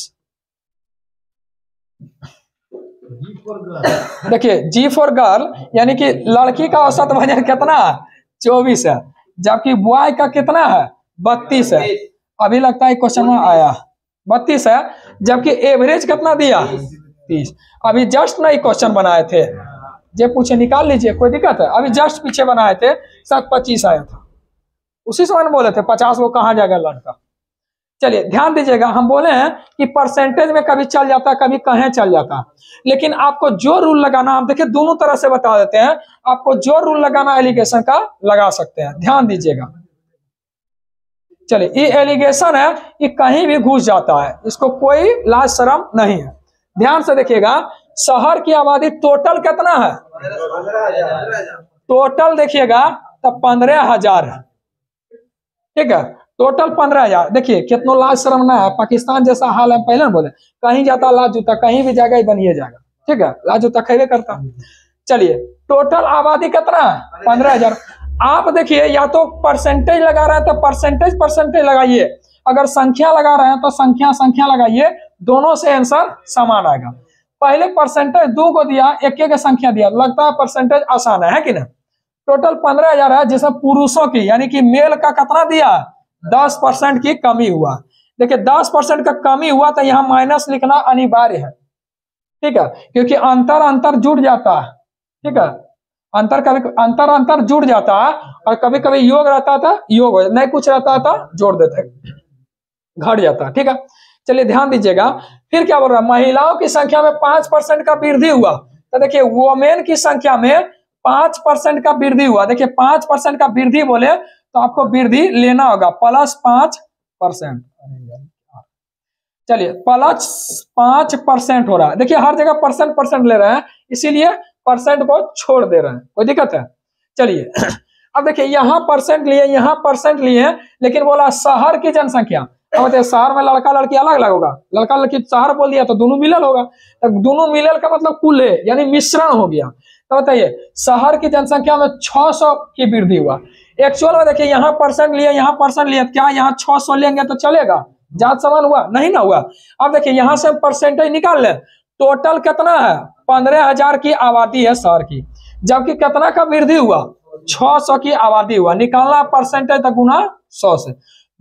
देखिए जी फॉर गर्ल, यानी कि लड़की का औसत वजन कितना है 24 है, जबकि बॉय का कितना है 32 है। अभी लगता है क्वेश्चन में आया 32 है, जबकि एवरेज कितना दिया 30। अभी जस्ट नहीं क्वेश्चन बनाए थे, जे पूछे निकाल लीजिए, कोई दिक्कत है। अभी जस्ट पीछे बनाए थे 25 आया था, उसी समय बोले थे 50 वो कहाँ जाएगा लड़का। चलिए ध्यान दीजिएगा, हम बोले हैं कि परसेंटेज में कभी चल जाता है कभी कहीं चल जाता है, लेकिन आपको जो रूल लगाना, हम देखिए दोनों तरह से बता देते हैं, आपको जो रूल लगाना एलिगेशन का लगा सकते हैं। ध्यान दीजिएगा, चलिए ये एलिगेशन है ये कहीं भी घुस जाता है, इसको कोई लाज शर्म नहीं है। ध्यान से देखिएगा, शहर की आबादी टोटल कितना है, टोटल देखिएगा तो 15,000 है, ठीक है, टोटल 15,000। देखिए कितना लाज शर्म ना है, पाकिस्तान जैसा हाल है, पहले बोले कहीं जाता लाज जूता, कहीं भी जाएगा ही बनिए जाएगा। ठीक है, लाज जूता खेबे करता। चलिए टोटल आबादी कितना है 15,000। आप देखिए या तो परसेंटेज लगा रहे हैं तो परसेंटेज लगाइए, अगर संख्या लगा रहे हैं तो संख्या लगाइए, दोनों से आंसर समान आएगा। पहले परसेंटेज 2 को दिया, एक एक संख्या दिया, लगता है परसेंटेज आसान है कि नहीं। टोटल 15,000 है, जिसमें पुरुषों की यानी कि मेल का कितना दिया 10% की कमी हुआ। देखिए 10% का कमी हुआ तो यहाँ माइनस लिखना अनिवार्य है। ठीक है, क्योंकि अंतर जुड़ जाता है। ठीक है, अंतर जुड़ जाता है, और कभी कभी योग रहता था योग हो, नहीं कुछ रहता था जोड़ देते, घट जाता। ठीक है, चलिए ध्यान दीजिएगा। फिर क्या बोल रहा है, महिलाओं की संख्या में 5% का वृद्धि हुआ। तो देखिए वोमेन की संख्या में 5% का वृद्धि हुआ। देखिए 5% का वृद्धि बोले तो आपको वृद्धि लेना होगा +5%। चलिए +5% हो रहा है। देखिए हर जगह परसेंट ले रहे हैं, इसीलिए परसेंट को छोड़ दे रहे हैं, कोई दिक्कत है। चलिए अब देखिए यहाँ परसेंट लिए, यहाँ परसेंट लिए, लेकिन बोला शहर की जनसंख्या। अब शहर में लड़का लड़की अलग अलग होगा, लड़का लड़की शहर बोल दिया तो दोनों मिलल होगा, तो दोनों मिलल का मतलब कुल है, यानी मिश्रण हो गया। तो बताइए शहर की जनसंख्या में 600 की वृद्धि हुआ। एक्चुअल में देखिए यहाँ परसेंट लिए, यहाँ परसेंट लिए, क्या यहाँ 600 लेंगे तो चलेगा, जात समान हुआ नहीं ना हुआ। अब देखिए यहाँ से परसेंटेज निकाल ले, टोटल कितना है 15,000 की आबादी है शहर की, जबकि कितना का वृद्धि हुआ 600 की आबादी हुआ। निकालना परसेंटेज तो गुना 100 से,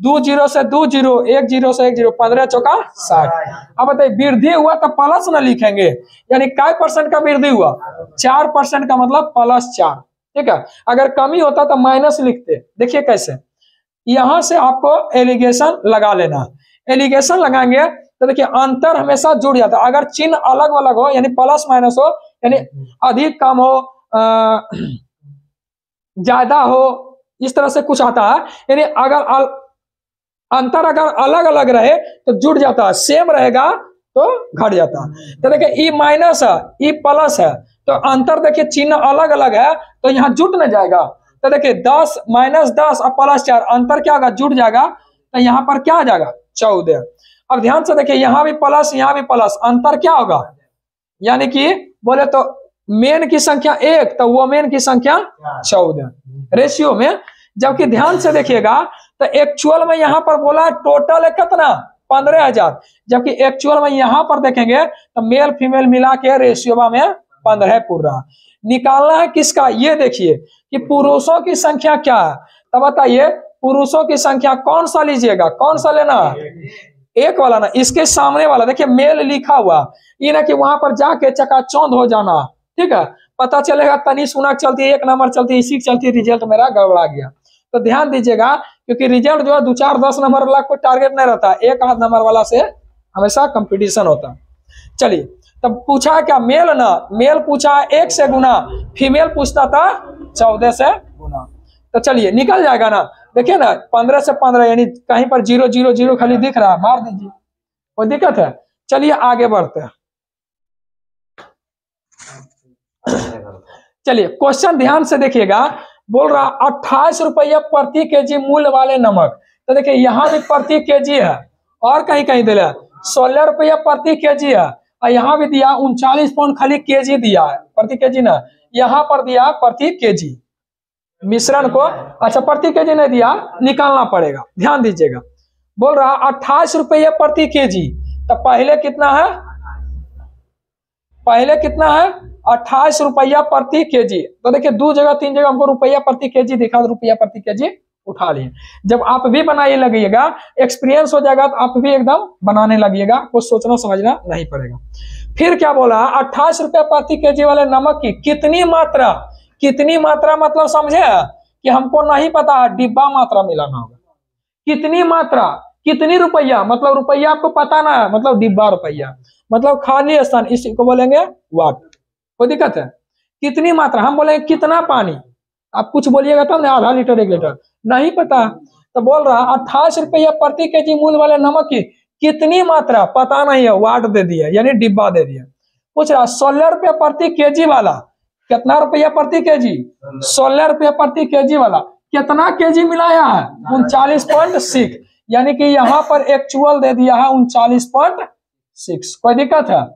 2 0 से 2 0, 1 0 से 1 0, 15 चौका 60। अब बताइए वृद्धि हुआ तो प्लस न लिखेंगे, यानी काय % का वृद्धि हुआ 4% का मतलब +4। ठीक है, अगर कमी होता तो माइनस लिखते। देखिए कैसे, यहां से आपको एलिगेशन लगा लेना, एलिगेशन लगाएंगे तो देखिए अंतर हमेशा जुड़ जाता है। अगर चिन्ह अलग अलग हो यानी प्लस माइनस हो, यानी अधिक कम हो, ज्यादा हो, इस तरह से कुछ आता है। यानी अगर अंतर अगर अलग अलग रहे तो जुड़ जाता है, सेम रहेगा तो घट जाता है। तो देखिए ई माइनस है, ई प्लस है, तो अंतर देखिए चिन्ह अलग अलग है तो यहाँ जुट न जाएगा। तो देखिए 10 -10 और +4, अंतर क्या होगा जुड़ जाएगा, तो यहाँ पर क्या आ जाएगा 14। अब ध्यान से देखिए यहाँ भी प्लस, यहाँ भी प्लस, अंतर क्या होगा, यानी कि बोले तो मेन की संख्या 1 तो वोमेन की संख्या 14 रेशियो में। जबकि ध्यान से देखिएगा तो एक्चुअल में यहाँ पर बोला टोटल है कितना 15,000, जबकि एक्चुअल में यहाँ पर देखेंगे तो मेल फीमेल मिला के रेशियो में 15 पूरा। निकालना है किसका, ये देखिए कि पुरुषों की संख्या क्या है। तब बताइए पुरुषों की संख्या कौन सा लीजिएगा, कौन सा लेना है, एक वाला ना, इसके सामने वाला। देखिए मेल लिखा हुआ, ये ना कि वहां पर जाके चकाचौंध हो जाना। ठीक है, पता चलेगा तनी सुना चलती है, 1 नंबर चलती है, इसी चलती रिजल्ट मेरा गड़बड़ा गया। तो ध्यान दीजिएगा, क्योंकि रिजल्ट जो है 2 4 10 नंबर वाला कोई टारगेट नहीं रहता, 1 आध नंबर वाला से हमेशा कंपटीशन होता है। चलिए तब पूछा क्या, मेल ना, मेल पूछा 1 से गुना, फीमेल पूछता था 14 से गुना। तो चलिए निकल जाएगा ना, देखिए ना 15 से 15, यानी कहीं पर 0 0 0 खाली दिख रहा है, मार दीजिए, कोई दिक्कत है। चलिए आगे बढ़ते हैं। चलिए क्वेश्चन ध्यान से देखिएगा, बोल रहा 28 रुपया प्रति केजी मूल्य वाले नमक। तो देखिए यहाँ भी प्रति केजी है, और कहीं कहीं दिया 16 रुपया प्रति केजी है, और यहाँ भी दिया 39 पाउंड खाली केजी दिया है, प्रति केजी ना, यहाँ पर दिया प्रति केजी मिश्रण को। अच्छा प्रति केजी नहीं दिया, निकालना पड़ेगा, ध्यान दीजिएगा। बोल रहा 28 रुपये प्रति केजी, तो पहले कितना है, पहले कितना है 28 रुपया प्रति केजी। तो देखिए 2 जगह 3 जगह हमको रुपया प्रति केजी दिखा, रुपया प्रति केजी उठा लिए। जब आप भी बनाने लगिएगा, एक्सपीरियंस हो जाएगा तो आप भी एकदम बनाने लगिएगा, कुछ सोचना समझना नहीं पड़ेगा। फिर क्या बोला 28 रुपया प्रति केजी वाले नमक की कितनी मात्रा, कितनी मात्रा मतलब समझे कि हमको नहीं पता, डिब्बा मात्रा मिलाना होगा। कितनी मात्रा, कितनी रुपया मतलब रुपया आपको पता ना है, मतलब डिब्बा रुपया मतलब खाली स्थान, इसी को बोलेंगे वाट। कोई दिक्कत है, कितनी मात्रा, हम बोलेंगे कितना पानी, आप कुछ बोलिएगा तब ना, आधा लीटर 1 लीटर नहीं पता। तो बोल रहा 28 रुपया प्रति केजी मूल्य वाले नमक की कितनी मात्रा पता नहीं है, वाट दे दिया यानी डिब्बा दे दिया। पूछ रहा 16 रुपया प्रति केजी वाला, कितना रुपया प्रति केजी, 16 रुपया प्रति केजी वाला कितना केजी मिलाया है? 39.6, यानी कि यहाँ पर एक्चुअल दे दिया है 39.6। कोई दिक्कत है?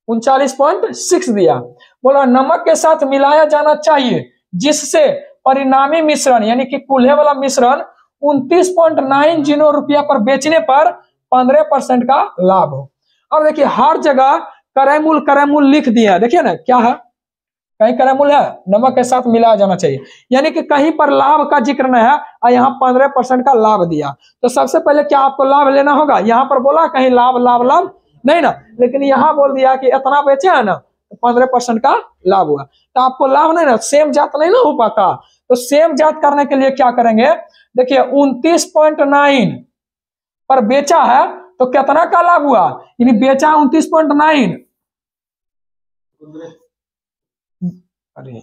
39.6 दिया। बोला नमक के साथ मिलाया जाना चाहिए जिससे परिणामी मिश्रण यानी कि कुल्हे वाला मिश्रण 29.90 रुपया पर बेचने पर 15% का लाभ हो। अब देखिए हर जगह करैमूल लिख दिया है, देखिए ना क्या है, कहीं करैमूल है, नमक के साथ मिलाया जाना चाहिए, यानी कि कहीं पर लाभ का जिक्र नहीं है और यहाँ 15% का लाभ दिया। तो सबसे पहले क्या आपको लाभ लेना होगा? यहाँ पर बोला कहीं लाभ लाभ लाभ नहीं ना, लेकिन यहाँ बोल दिया कि इतना बेचे है ना तो 15% का लाभ हुआ, तो आपको लाभ नहीं ना, सेम जात नहीं ना हो पाता। तो सेम जात करने के लिए क्या करेंगे? देखिए 29.9 पर बेचा है तो कितना का लाभ हुआ? यानी बेचा 29.9, अरे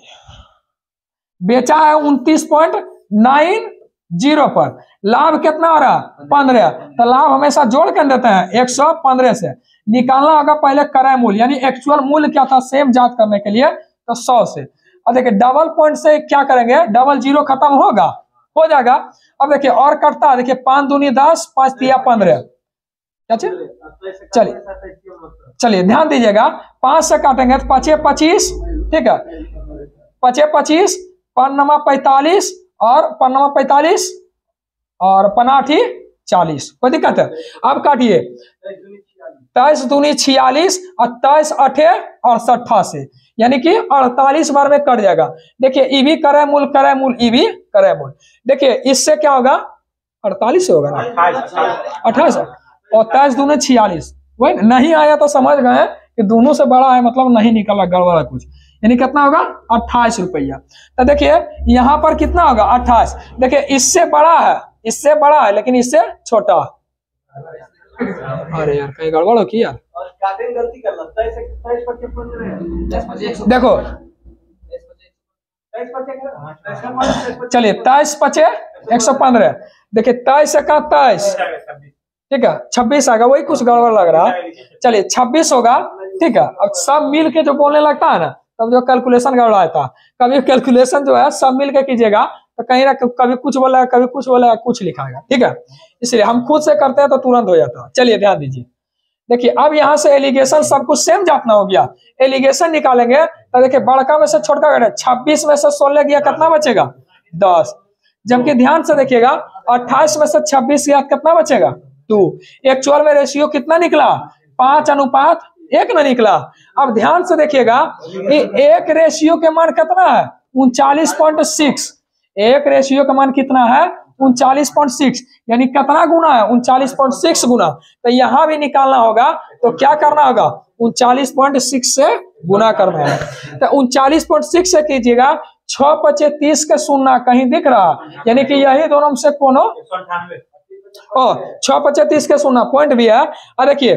बेचा है 29.90 पर, लाभ कितना हो रहा? 15। तो लाभ हमेशा जोड़ कर देते हैं 115 से। निकालना होगा पहले करैमूल यानी एक्चुअल मूल्य क्या था सेम जांच करने के लिए, तो 100 से। अब देखिए डबल पॉइंट से क्या करेंगे? डबल जीरो खत्म होगा, हो जाएगा। अब देखिए और कटता है, देखिए 5 दूनी 10, 5 तिया 15, क्या चलिए ध्यान दीजिएगा, 5 से काटेंगे तो 5 25, ठीक है, 5 25, 5 45 और 5 45 और 5 40। कोई दिक्कत है? अब काटिए 23 दूनी 46 और 23 8 68, यानी कि 48 बार में कट जाएगा। देखिए ई भी करैमूल करैमूल ई भी करैमूल। देखिए इससे क्या होगा? 48 होगा ना, 28 और 23 दूनी 46। वही नहीं आया तो समझ गए कि दोनों से बड़ा है, मतलब नहीं निकला, गड़बड़ है कुछ, यानी कितना होगा? 28 रुपया। तो देखिए यहाँ पर कितना होगा? 28। देखिए इससे बड़ा है, इससे बड़ा है लेकिन इससे छोटा है। अरे यार कहीं गड़बड़ हो की यार, देखो चलिए 23 पचे 115, देखिए 23 का 23, ठीक है, 26 आएगा, वही कुछ गड़बड़ लग रहा है। चलिए 26 होगा, ठीक है। अब सब मिल के जो बोलने लगता है ना तब जो कैलकुलेशन गड़बड़ा था, कभी कैलकुलेशन जो है सब मिल के कीजिएगा तो कहीं ना कभी कुछ बोला है, कभी कुछ बोला है, कुछ लिखाएगा, ठीक है। इसलिए हम खुद से करते हैं तो तुरंत हो जाता है। चलिए ध्यान दीजिए, देखिए अब यहाँ से एलिगेशन सब कुछ सेम जातना हो गया। एलिगेशन निकालेंगे तो देखिए बड़का में से छोटका करें, 26 में से 16 गया, कितना बचेगा? 10। जबकि ध्यान से देखिएगा 28 में से 26 गया, कितना बचेगा? 2। एक्चुअल में रेशियो कितना निकला? 5:1 में निकला। अब ध्यान से देखिएगा एक रेशियो के मान कितना है? 39.6। एक रेशियो का मान कितना है? 39.6, यानी कितना गुना है? 39.6 गुना। तो यहाँ भी निकालना होगा तो क्या करना होगा? 39.6 से गुना करना है। तो 39.6 से कीजिएगा, 6 पचे 30 के शून्य कहीं दिख रहा, यानी कि यही दोनों में से कोनो 6 पचे 30 के शून्य पॉइंट भी है। और देखिए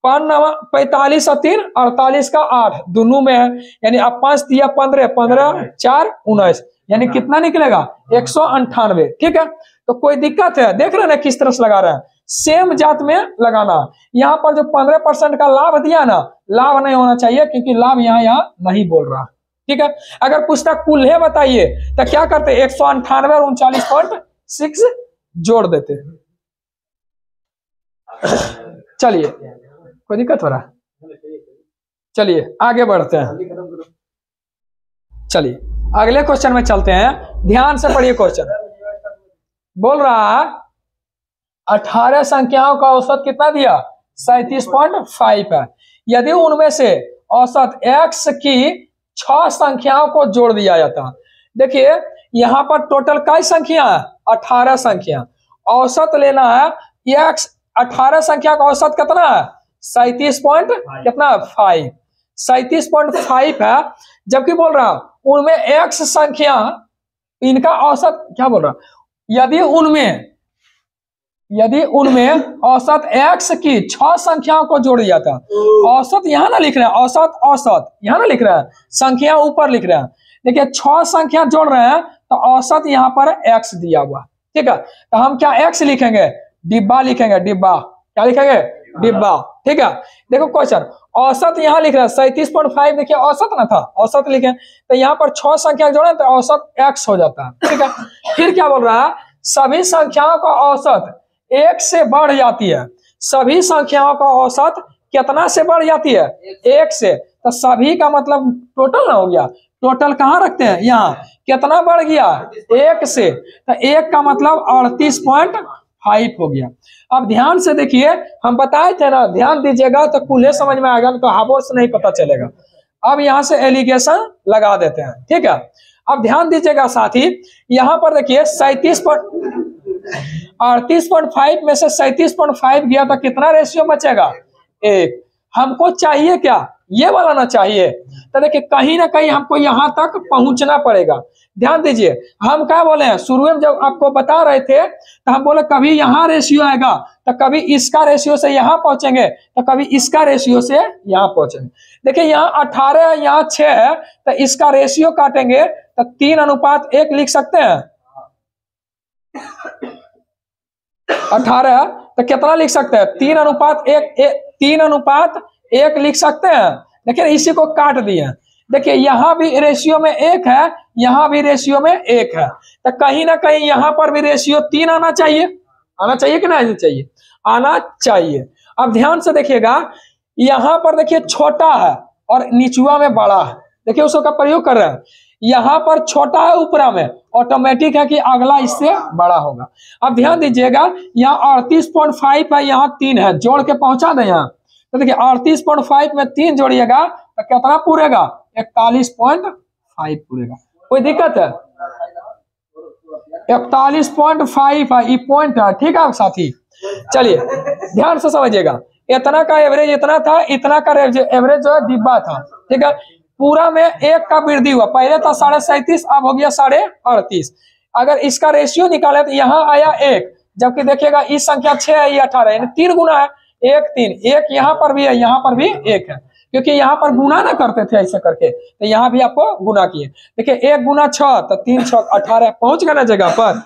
45 और 3 48 का 8 दोनों में है, यानी अब 5 दिया 15, 15 4 19, यानी कितना निकलेगा? 198, ठीक है। तो कोई दिक्कत है? देख रहे हैं किस तरह से लगा रहे हैं, सेम जात में लगाना। यहाँ पर जो 15% का लाभ दिया ना, लाभ नहीं होना चाहिए क्योंकि लाभ यहाँ नहीं बोल रहा, ठीक है। अगर पुस्तक कुल्हे बताइए तो क्या करते? 198 और 39.6 जोड़ देते। चलिए कोई दिक्कत हो रहा है? चलिए आगे बढ़ते हैं। चलिए अगले क्वेश्चन में चलते हैं, ध्यान से पढ़िए। क्वेश्चन बोल रहा है 18 संख्याओं का औसत कितना दिया? 37.5 है। यदि उनमें से औसत x की 6 संख्याओं को जोड़ दिया जाता, देखिए यहाँ पर टोटल कई संख्या है? 18 संख्या। औसत लेना है x, 18 संख्या का औसत कितना है? 37.5 37.5 है। जबकि बोल रहा उनमें x संख्या, इनका औसत क्या बोल रहा? यदि उनमें औसत x की 6 संख्याओं को जोड़ दिया था, औसत यहाँ ना लिख रहे हैं, औसत यहाँ ना लिख रहा है, संख्या ऊपर लिख रहे हैं। देखिए 6 संख्या जोड़ रहे हैं तो औसत यहाँ पर x दिया हुआ, ठीक है। तो हम क्या x लिखेंगे? डिब्बा लिखेंगे, डिब्बा क्या लिखेंगे? डिब्बा। ठीक है, देखो क्वेश्चन औसत यहाँ लिख रहा है 37.5, देखिए औसत ना था, औसत लिखे तो यहाँ पर 6 संख्या जोड़े तो औसत x हो जाता है। ठीक है, फिर क्या बोल रहा है, सभी संख्याओं का औसत 1 से बढ़ जाती है। सभी संख्याओं का औसत कितना से बढ़ जाती है, 1 से। तो सभी का मतलब टोटल ना हो गया, टोटल कहाँ रखते हैं, यहाँ कितना बढ़ गया, 1 से, तो 1 का मतलब 38.5 हो गया। अब ध्यान से देखिए, हम बताए थे ना, ध्यान दीजिएगा तो कुल्हे समझ में आएगा, तो हावों से नहीं पता चलेगा। अब यहाँ से एलिगेशन लगा देते हैं। ठीक है, अब ध्यान दीजिएगा साथी, यहाँ पर देखिए 38.5 में से 37.5 गया तो कितना रेशियो बचेगा, 1। हमको चाहिए क्या, ये वाला ना चाहिए, तो देखिए कहीं ना कहीं हमको यहाँ तक पहुंचना पड़ेगा। ध्यान दीजिए, हम क्या बोले हैं शुरू में जब आपको बता रहे थे, तो हम बोले कभी यहाँ रेशियो आएगा तो कभी इसका रेशियो से यहाँ पहुंचेंगे, तो कभी इसका रेशियो से यहाँ पहुंचेंगे। देखिए यहाँ 18 है, यहाँ 6 है, तो इसका रेशियो काटेंगे तो 3:1 लिख सकते हैं। 18 तो कितना लिख सकते हैं, 3:1 लिख सकते हैं। देखिए इसी को काट दिए। देखिए यहाँ भी रेशियो में 1 है, यहाँ भी रेशियो में 1 है, तो कहीं ना कहीं यहाँ पर भी रेशियो 3 आना चाहिए। आना चाहिए कि नहीं चाहिए, आना चाहिए। अब ध्यान से देखिएगा, यहाँ पर देखिए छोटा है और निचुआ में बड़ा है, देखिए उसका प्रयोग कर रहे हैं। यहाँ पर छोटा है, ऊपरा में ऑटोमेटिक है कि अगला इससे बड़ा होगा। अब ध्यान दीजिएगा, यहाँ 38.5 है, यहाँ 3 है, जोड़ के पहुंचा दें यहाँ, तो देखिए 38.5 में 3 जोड़िएगा तो कितना पूरेगा, 41.5 पूरेगा। कोई दिक्कत है, 41.5 है, ये पॉइंट है। ठीक है साथी, चलिए ध्यान से समझिएगा, इतना का एवरेज इतना था, इतना का एवरेज जो है डिब्बा था। ठीक है, पूरा में 1 का वृद्धि हुआ, पहले था 37.5, अब हो गया 38.5। अगर इसका रेशियो निकाले तो यहाँ आया 1, जबकि देखिएगा इस संख्या 6 है, ये 18 है, 3 गुना है, 1 3, 1 यहाँ पर भी है, यहाँ पर भी 1 है, क्योंकि यहाँ पर गुना ना करते थे ऐसे करके, तो यहाँ भी आपको गुना किए। देखिए 1 गुना 6 तो 3 6 18, पहुंच गए ना जगह पर।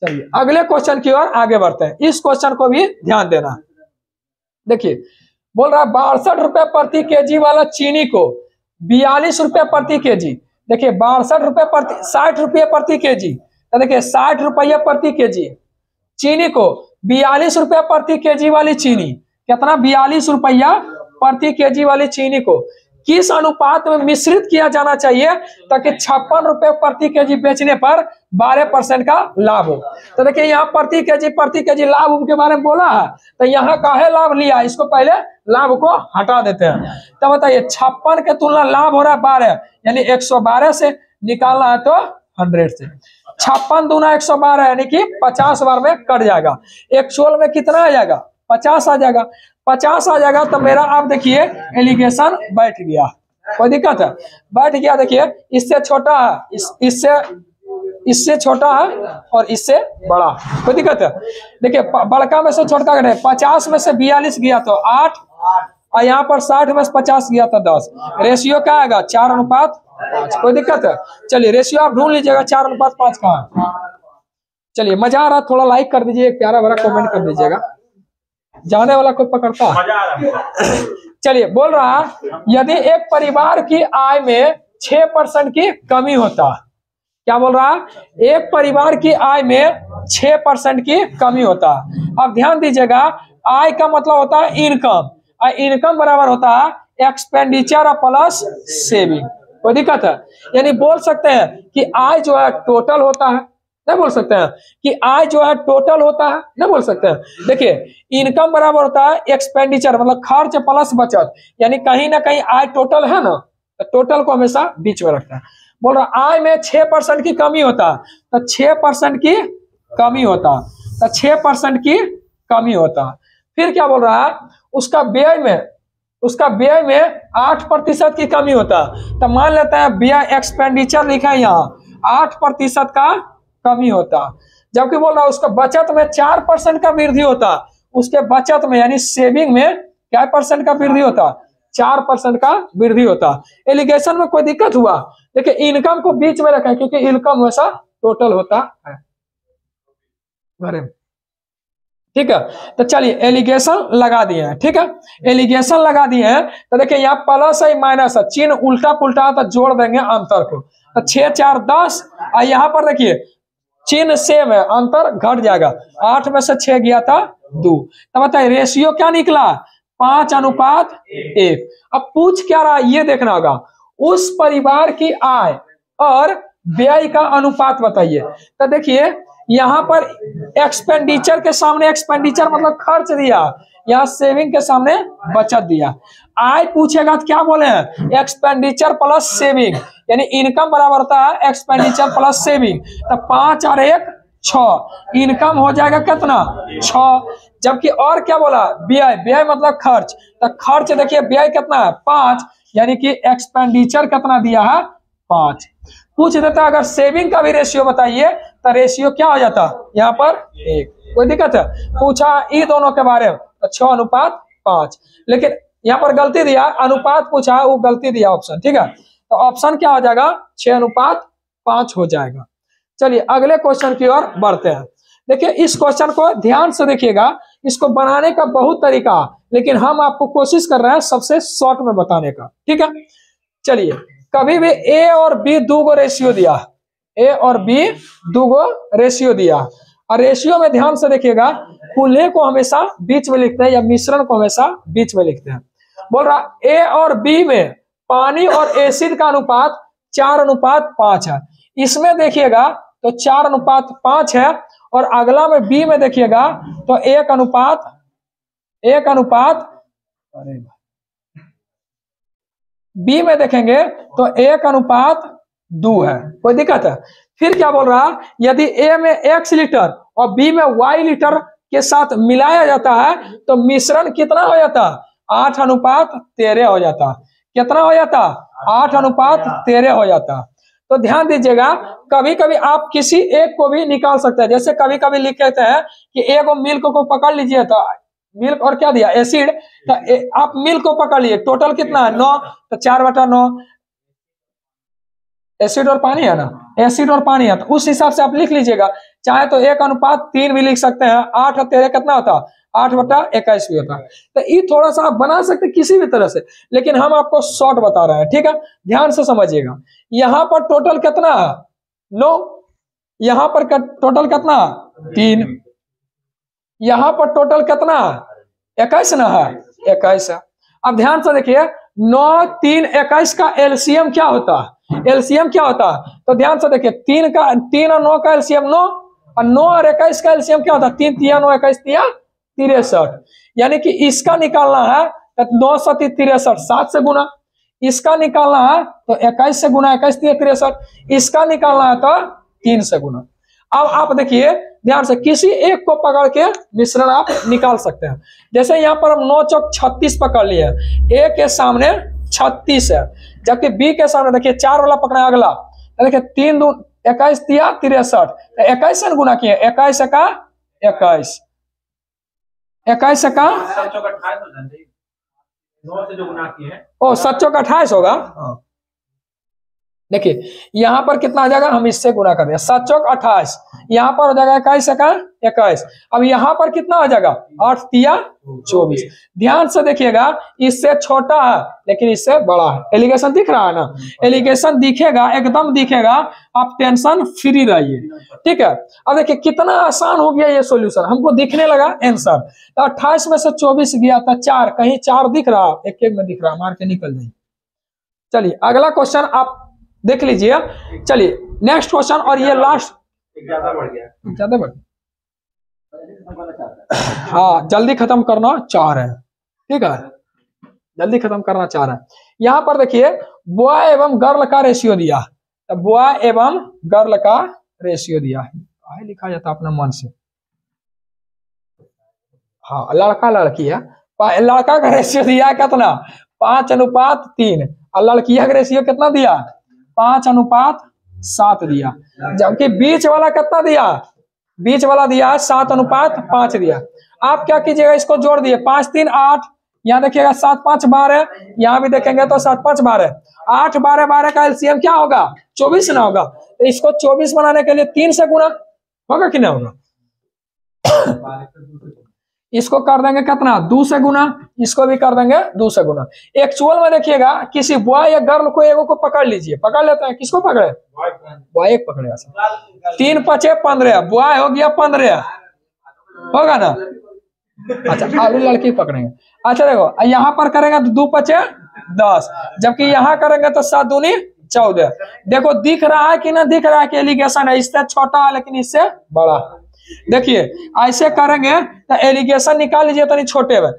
चलिए अगले क्वेश्चन की ओर आगे बढ़ते हैं, इस क्वेश्चन को भी ध्यान देना। देखिए बोल रहा है 62 रुपए प्रति केजी वाला चीनी को 42 रुपए प्रति केजी, देखिए 62 रुपए प्रति 60 रुपये प्रति केजी, तो देखिए 60 रुपये प्रति केजी चीनी को 42 रुपए प्रति केजी वाली चीनी, कितना 42 रुपया प्रति केजी वाली चीनी को किस अनुपात में मिश्रित किया जाना चाहिए ताकि 56 रुपए प्रति केजी बेचने पर 12% का लाभ हो। तो देखिए यहाँ प्रति केजी लाभ के बारे में बोला है, तो यहाँ काहे लाभ लिया, इसको पहले लाभ को हटा देते हैं। तो बताइए 56 के तुलना लाभ हो रहा है 12, यानी 112 से निकालना है तो 100 से। 56 दूना 112 यानी कि 50 बार में कट जाएगा। 116 में कितना आ जाएगा, 50 आ जाएगा। 50 आ जाएगा तो मेरा आप देखिए एलिगेशन बैठ गया, कोई दिक्कत है, बैठ गया। देखिए इससे छोटा है, इससे छोटा है और इससे बड़ा, कोई दिक्कत है। देखिए बड़का में से छोटा करें, 50 में से 42 गया तो 8, और यहाँ पर 60 में से 50 गया तो 10, रेशियो क्या आएगा 4:5। कोई दिक्कत है, चलिए रेशियो आप ढूंढ लीजिएगा 4:5 का है। चलिए मजा आ रहा, थोड़ा लाइक कर दीजिए, एक प्यारा भरा कमेंट कर दीजिएगा, जाने वाला कोई पकड़ता है। चलिए बोल रहा यदि एक परिवार की आय में 6% की कमी होता, क्या बोल रहा, एक परिवार की आय में 6% की कमी होता। अब ध्यान दीजिएगा, आय का मतलब होता है इनकम, और इनकम बराबर होता है एक्सपेंडिचर प्लस सेविंग। कोई दिक्कत है, यानी बोल सकते हैं कि आय जो है टोटल होता है, नहीं बोल सकते हैं कि आय जो है टोटल होता है, नहीं बोल सकते हैं। देखिए इनकम बराबर होता है एक्सपेंडिचर मतलब खर्च प्लस बचत, यानी कहीं ना कहीं आय टोटल है ना, तो टोटल को हमेशा बीच में रखता है। बोल रहा आय में 6% की कमी होता, तो 6% की कमी होता, तो 6% की कमी होता। फिर क्या बोल रहा है, उसका व्यय में 8% की कमी होता, तो मान लेते हैं व्यय एक्सपेंडिचर लिखा है यहाँ 8% का कमी होता। जबकि बोल रहा उसका बचत में 4% का वृद्धि होता, उसके बचत में यानी सेविंग में क्या % का वृद्धि होता, 4% का वृद्धि होता। एलिगेशन में कोई दिक्कत हुआ, देखिए इनकम को बीच में रखें क्योंकि इनकम वैसा टोटल होता है। ठीक है। तो चलिए एलिगेशन लगा दिए हैं, ठीक है, एलिगेशन लगा दिए हैं। तो देखिए यहाँ प्लस है माइनस है, चिन्ह उल्टा पुल्टा तो जोड़ देंगे अंतर को, तो 6 4 10, और यहाँ पर देखिए चिन्ह सेम है, अंतर घट जाएगा, 8 में से 6 गया था 2। तो बताइए रेशियो क्या निकला, 5:1। अब पूछ क्या रहा है ये देखना होगा, उस परिवार की आय और व्यय का अनुपात बताइए। तो देखिए यहाँ पर एक्सपेंडिचर के सामने, एक्सपेंडिचर मतलब खर्च दिया, यहाँ सेविंग के सामने बचत दिया। आय पूछेगा तो क्या बोले हैं, एक्सपेंडिचर प्लस सेविंग, यानी इनकम बराबर होता है एक्सपेंडिचर प्लस सेविंग। तो 5 और 1 6, इनकम हो जाएगा कितना 6। जबकि और क्या बोला, व्यय, व्यय मतलब खर्च, तो खर्च देखिए व्यय कितना है 5, यानी कि एक्सपेंडिचर कितना दिया है 5। पूछ देता अगर सेविंग का भी रेशियो बताइए, तो रेशियो क्या हो जाता यहाँ पर 1। कोई दिक्कत है, पूछा ये दोनों के बारे में, तो 6:5। लेकिन यहाँ पर गलती दिया, अनुपात पूछा वो गलती दिया ऑप्शन, ठीक है। तो ऑप्शन क्या हो जाएगा 6:5 हो जाएगा। चलिए अगले क्वेश्चन की ओर बढ़ते हैं। देखिए इस क्वेश्चन को ध्यान से देखिएगा, इसको बनाने का बहुत तरीका, लेकिन हम आपको कोशिश कर रहे हैं सबसे शॉर्ट में बताने का, ठीक है। चलिए कभी भी ए और बी दो गो रेशियो दिया, ए और बी दो गो रेशियो दिया, और रेशियो में ध्यान से देखिएगा खुले को हमेशा बीच में लिखते हैं या मिश्रण को हमेशा बीच में लिखते हैं। बोल रहा ए और बी में पानी और एसिड का अनुपात 4:5 है। इसमें देखिएगा तो 4:5 है, और अगला में बी में देखिएगा तो 1:1, बी में देखेंगे तो 1:2 है। कोई दिक्कत है। फिर क्या बोल रहा, यदि ए में x लीटर और बी में y लीटर के साथ मिलाया जाता है तो मिश्रण कितना हो जाता, 8:13 हो जाता। कितना हो जाता, 8:13 हो जाता। तो ध्यान दीजिएगा, कभी कभी आप किसी एक को भी निकाल सकते हैं। जैसे कभी कभी लिख लेते हैं कि एक मिल्क को पकड़ लीजिए, तो मिल्क और क्या दिया एसिड, तो आप मिल्क को पकड़ लिए, टोटल कितना है 9, तो 4/9 एसिड और पानी है ना, एसिड और पानी है, तो उस हिसाब से आप लिख लीजिएगा। चाहे तो 1:3 भी लिख सकते हैं, 8 और 13 कितना होता, 8/21 भी होता। तो ये थोड़ा सा आप बना सकते किसी भी तरह से, लेकिन हम आपको शॉर्ट बता रहे हैं, ठीक है, ध्यान से समझिएगा। यहाँ पर टोटल कितना है 9, यहाँ पर टोटल कितना 3, यहाँ पर टोटल कितना 21 ना है, 21 है। अब ध्यान से देखिए 9 3 21 का एलसीएम क्या होता है, एलसीएम क्या होता है, तो ध्यान से देखिए 3 और 9 का एलसीएम 9, और 9 और 21 का एलसीएम क्या होता है, 3 3 9 21 63। यानी कि इसका निकालना है तो 9 7 63, 7 से गुना, इसका निकालना है तो 21 से गुना, 21 63, इसका निकालना है तो 3 से गुना। अब आप देखिए ध्यान से, किसी एक को पकड़ के मिश्रण आप निकाल सकते हैं। जैसे यहाँ पर हम 9 चौक 36 पकड़ लिए, ए के सामने 36 है, जबकि बी के सामने देखिए 4 वाला पकड़ा है अगला, देखिए 3 2 21 63, 21 से गुना किए, 21 का 21, 21 का 7 चौक 28 होगा। देखिए यहाँ पर कितना आ जाएगा, हम इससे गुना कर दिया, 7 चौक 28, यहाँ पर हो जाएगा 21 का 21। अब यहाँ पर कितना हो जाएगा 8 3 24। ध्यान से देखिएगा, इससे छोटा है लेकिन इससे बड़ा है। एलिगेशन दिख रहा है ना, एलिगेशन दिखेगा, एकदम दिखेगा, आप टेंशन फ्री रहिए, ठीक है। अब देखिए कितना आसान हो गया ये सॉल्यूशन, हमको दिखने लगा आंसर। तो 28 में से 24 गया था 4, कहीं 4 दिख रहा, एक एक में दिख रहा, मार के निकल जाइए। चलिए अगला क्वेश्चन आप देख लीजिए। चलिए नेक्स्ट क्वेश्चन, और ये लास्ट, ज्यादा बढ़ गया, हाँ जल्दी खत्म करना चाह रहे हैं, ठीक है, जल्दी खत्म करना चाह रहे हैं। यहाँ पर देखिए बॉय एवं गर्ल का रेशियो दिया, तो बॉय एवं गर्ल का रेशियो दिया है, लिखा जाता अपना मन से, हाँ लड़का लड़की है, लड़का का रेशियो दिया है कितना 5:3, और लड़किया का रेशियो कितना दिया 5:7 दिया। जबकि बीच वाला कितना दिया, बीच वाला दिया 7:5 दिया। आप क्या कीजिएगा, इसको जोड़ दिए, 5 3 8, यहाँ देखिएगा 7 5 12, यहाँ भी देखेंगे तो 7 5 12, 8 12 12 का एलसीएम क्या होगा 24 ना होगा। तो इसको 24 बनाने के लिए 3 से गुना होगा कि नहीं होगा, इसको कर देंगे कितना 2 से गुना, इसको भी कर देंगे 2 से गुना। एक्चुअल में देखिएगा किसी बॉय या गर्ल को एगो को पकड़ लीजिए, पकड़ लेते हैं, किसको पकड़े, बॉय एक पकड़ेगा। 3 5 15, बॉय हो गया 15, होगा ना। अच्छा आलू लड़की पकड़ेंगे। अच्छा देखो यहाँ पर करेंगे तो 2 5 10, जबकि यहाँ करेंगे तो 7 दूनी 14। देखो दिख रहा है कि ना दिख रहा है कि एलिगेशन है, इससे छोटा है लेकिन इससे बड़ा। देखिए ऐसे करेंगे तो एलिगेशन निकाल लीजिए तो नहीं छोटे में।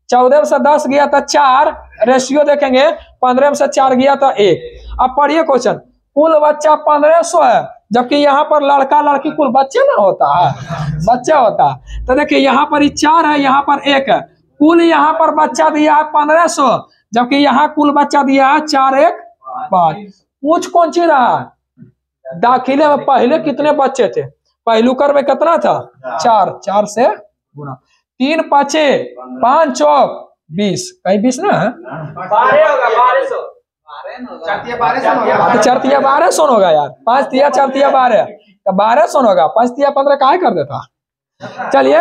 14 से 10 गया तो 4, रेशियो देखेंगे 15 से 4 गया तो 1। अब पढ़िए क्वेश्चन, कुल बच्चा 1500 है, जबकि यहाँ पर लड़का लड़की कुल बच्चे ना होता है, बच्चा होता है। तो देखिए यहाँ पर 4 है, यहाँ पर 1 है, कुल यहाँ पर बच्चा दिया है 1500, जबकि यहाँ कुल बच्चा दिया है 4 1 5। पूछ कौन सी रहा है, दाखिले में पहले कितने बच्चे थे, पहलुकर में कितना था 4, 4 से गुना। 3 5 5 चौक 20, कहीं 20 ना है, 12 होगा, 1200 चरतिया 1200 होगा यार, 5 तिया 4 तिया 12 तो 1200 होगा, 5 तिया 15 काहे कर देता। चलिए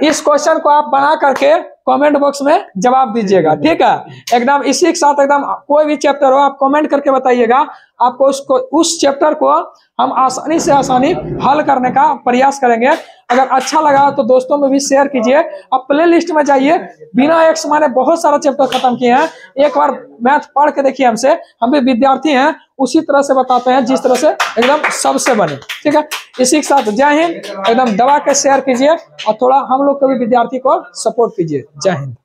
इस क्वेश्चन को आप बना करके कमेंट बॉक्स में जवाब दीजिएगा, ठीक है। एकदम इसी के साथ एकदम कोई भी चैप्टर हो आप कमेंट करके बताइएगा, आपको उसको उस चैप्टर को हम आसानी से आसानी हल करने का प्रयास करेंगे। अगर अच्छा लगा तो दोस्तों में भी शेयर कीजिए। अब प्ले लिस्ट में जाइए, बिना एक्स माने बहुत सारा चैप्टर खत्म किए हैं, एक बार मैथ पढ़ के देखिए हमसे, हम भी विद्यार्थी हैं, उसी तरह से बताते हैं जिस तरह से एकदम सबसे बने, ठीक है। इसी के साथ जय हिंद, एकदम दबा के शेयर कीजिए और थोड़ा हम लोग को भी विद्यार्थी को सपोर्ट कीजिए। जय हिंद।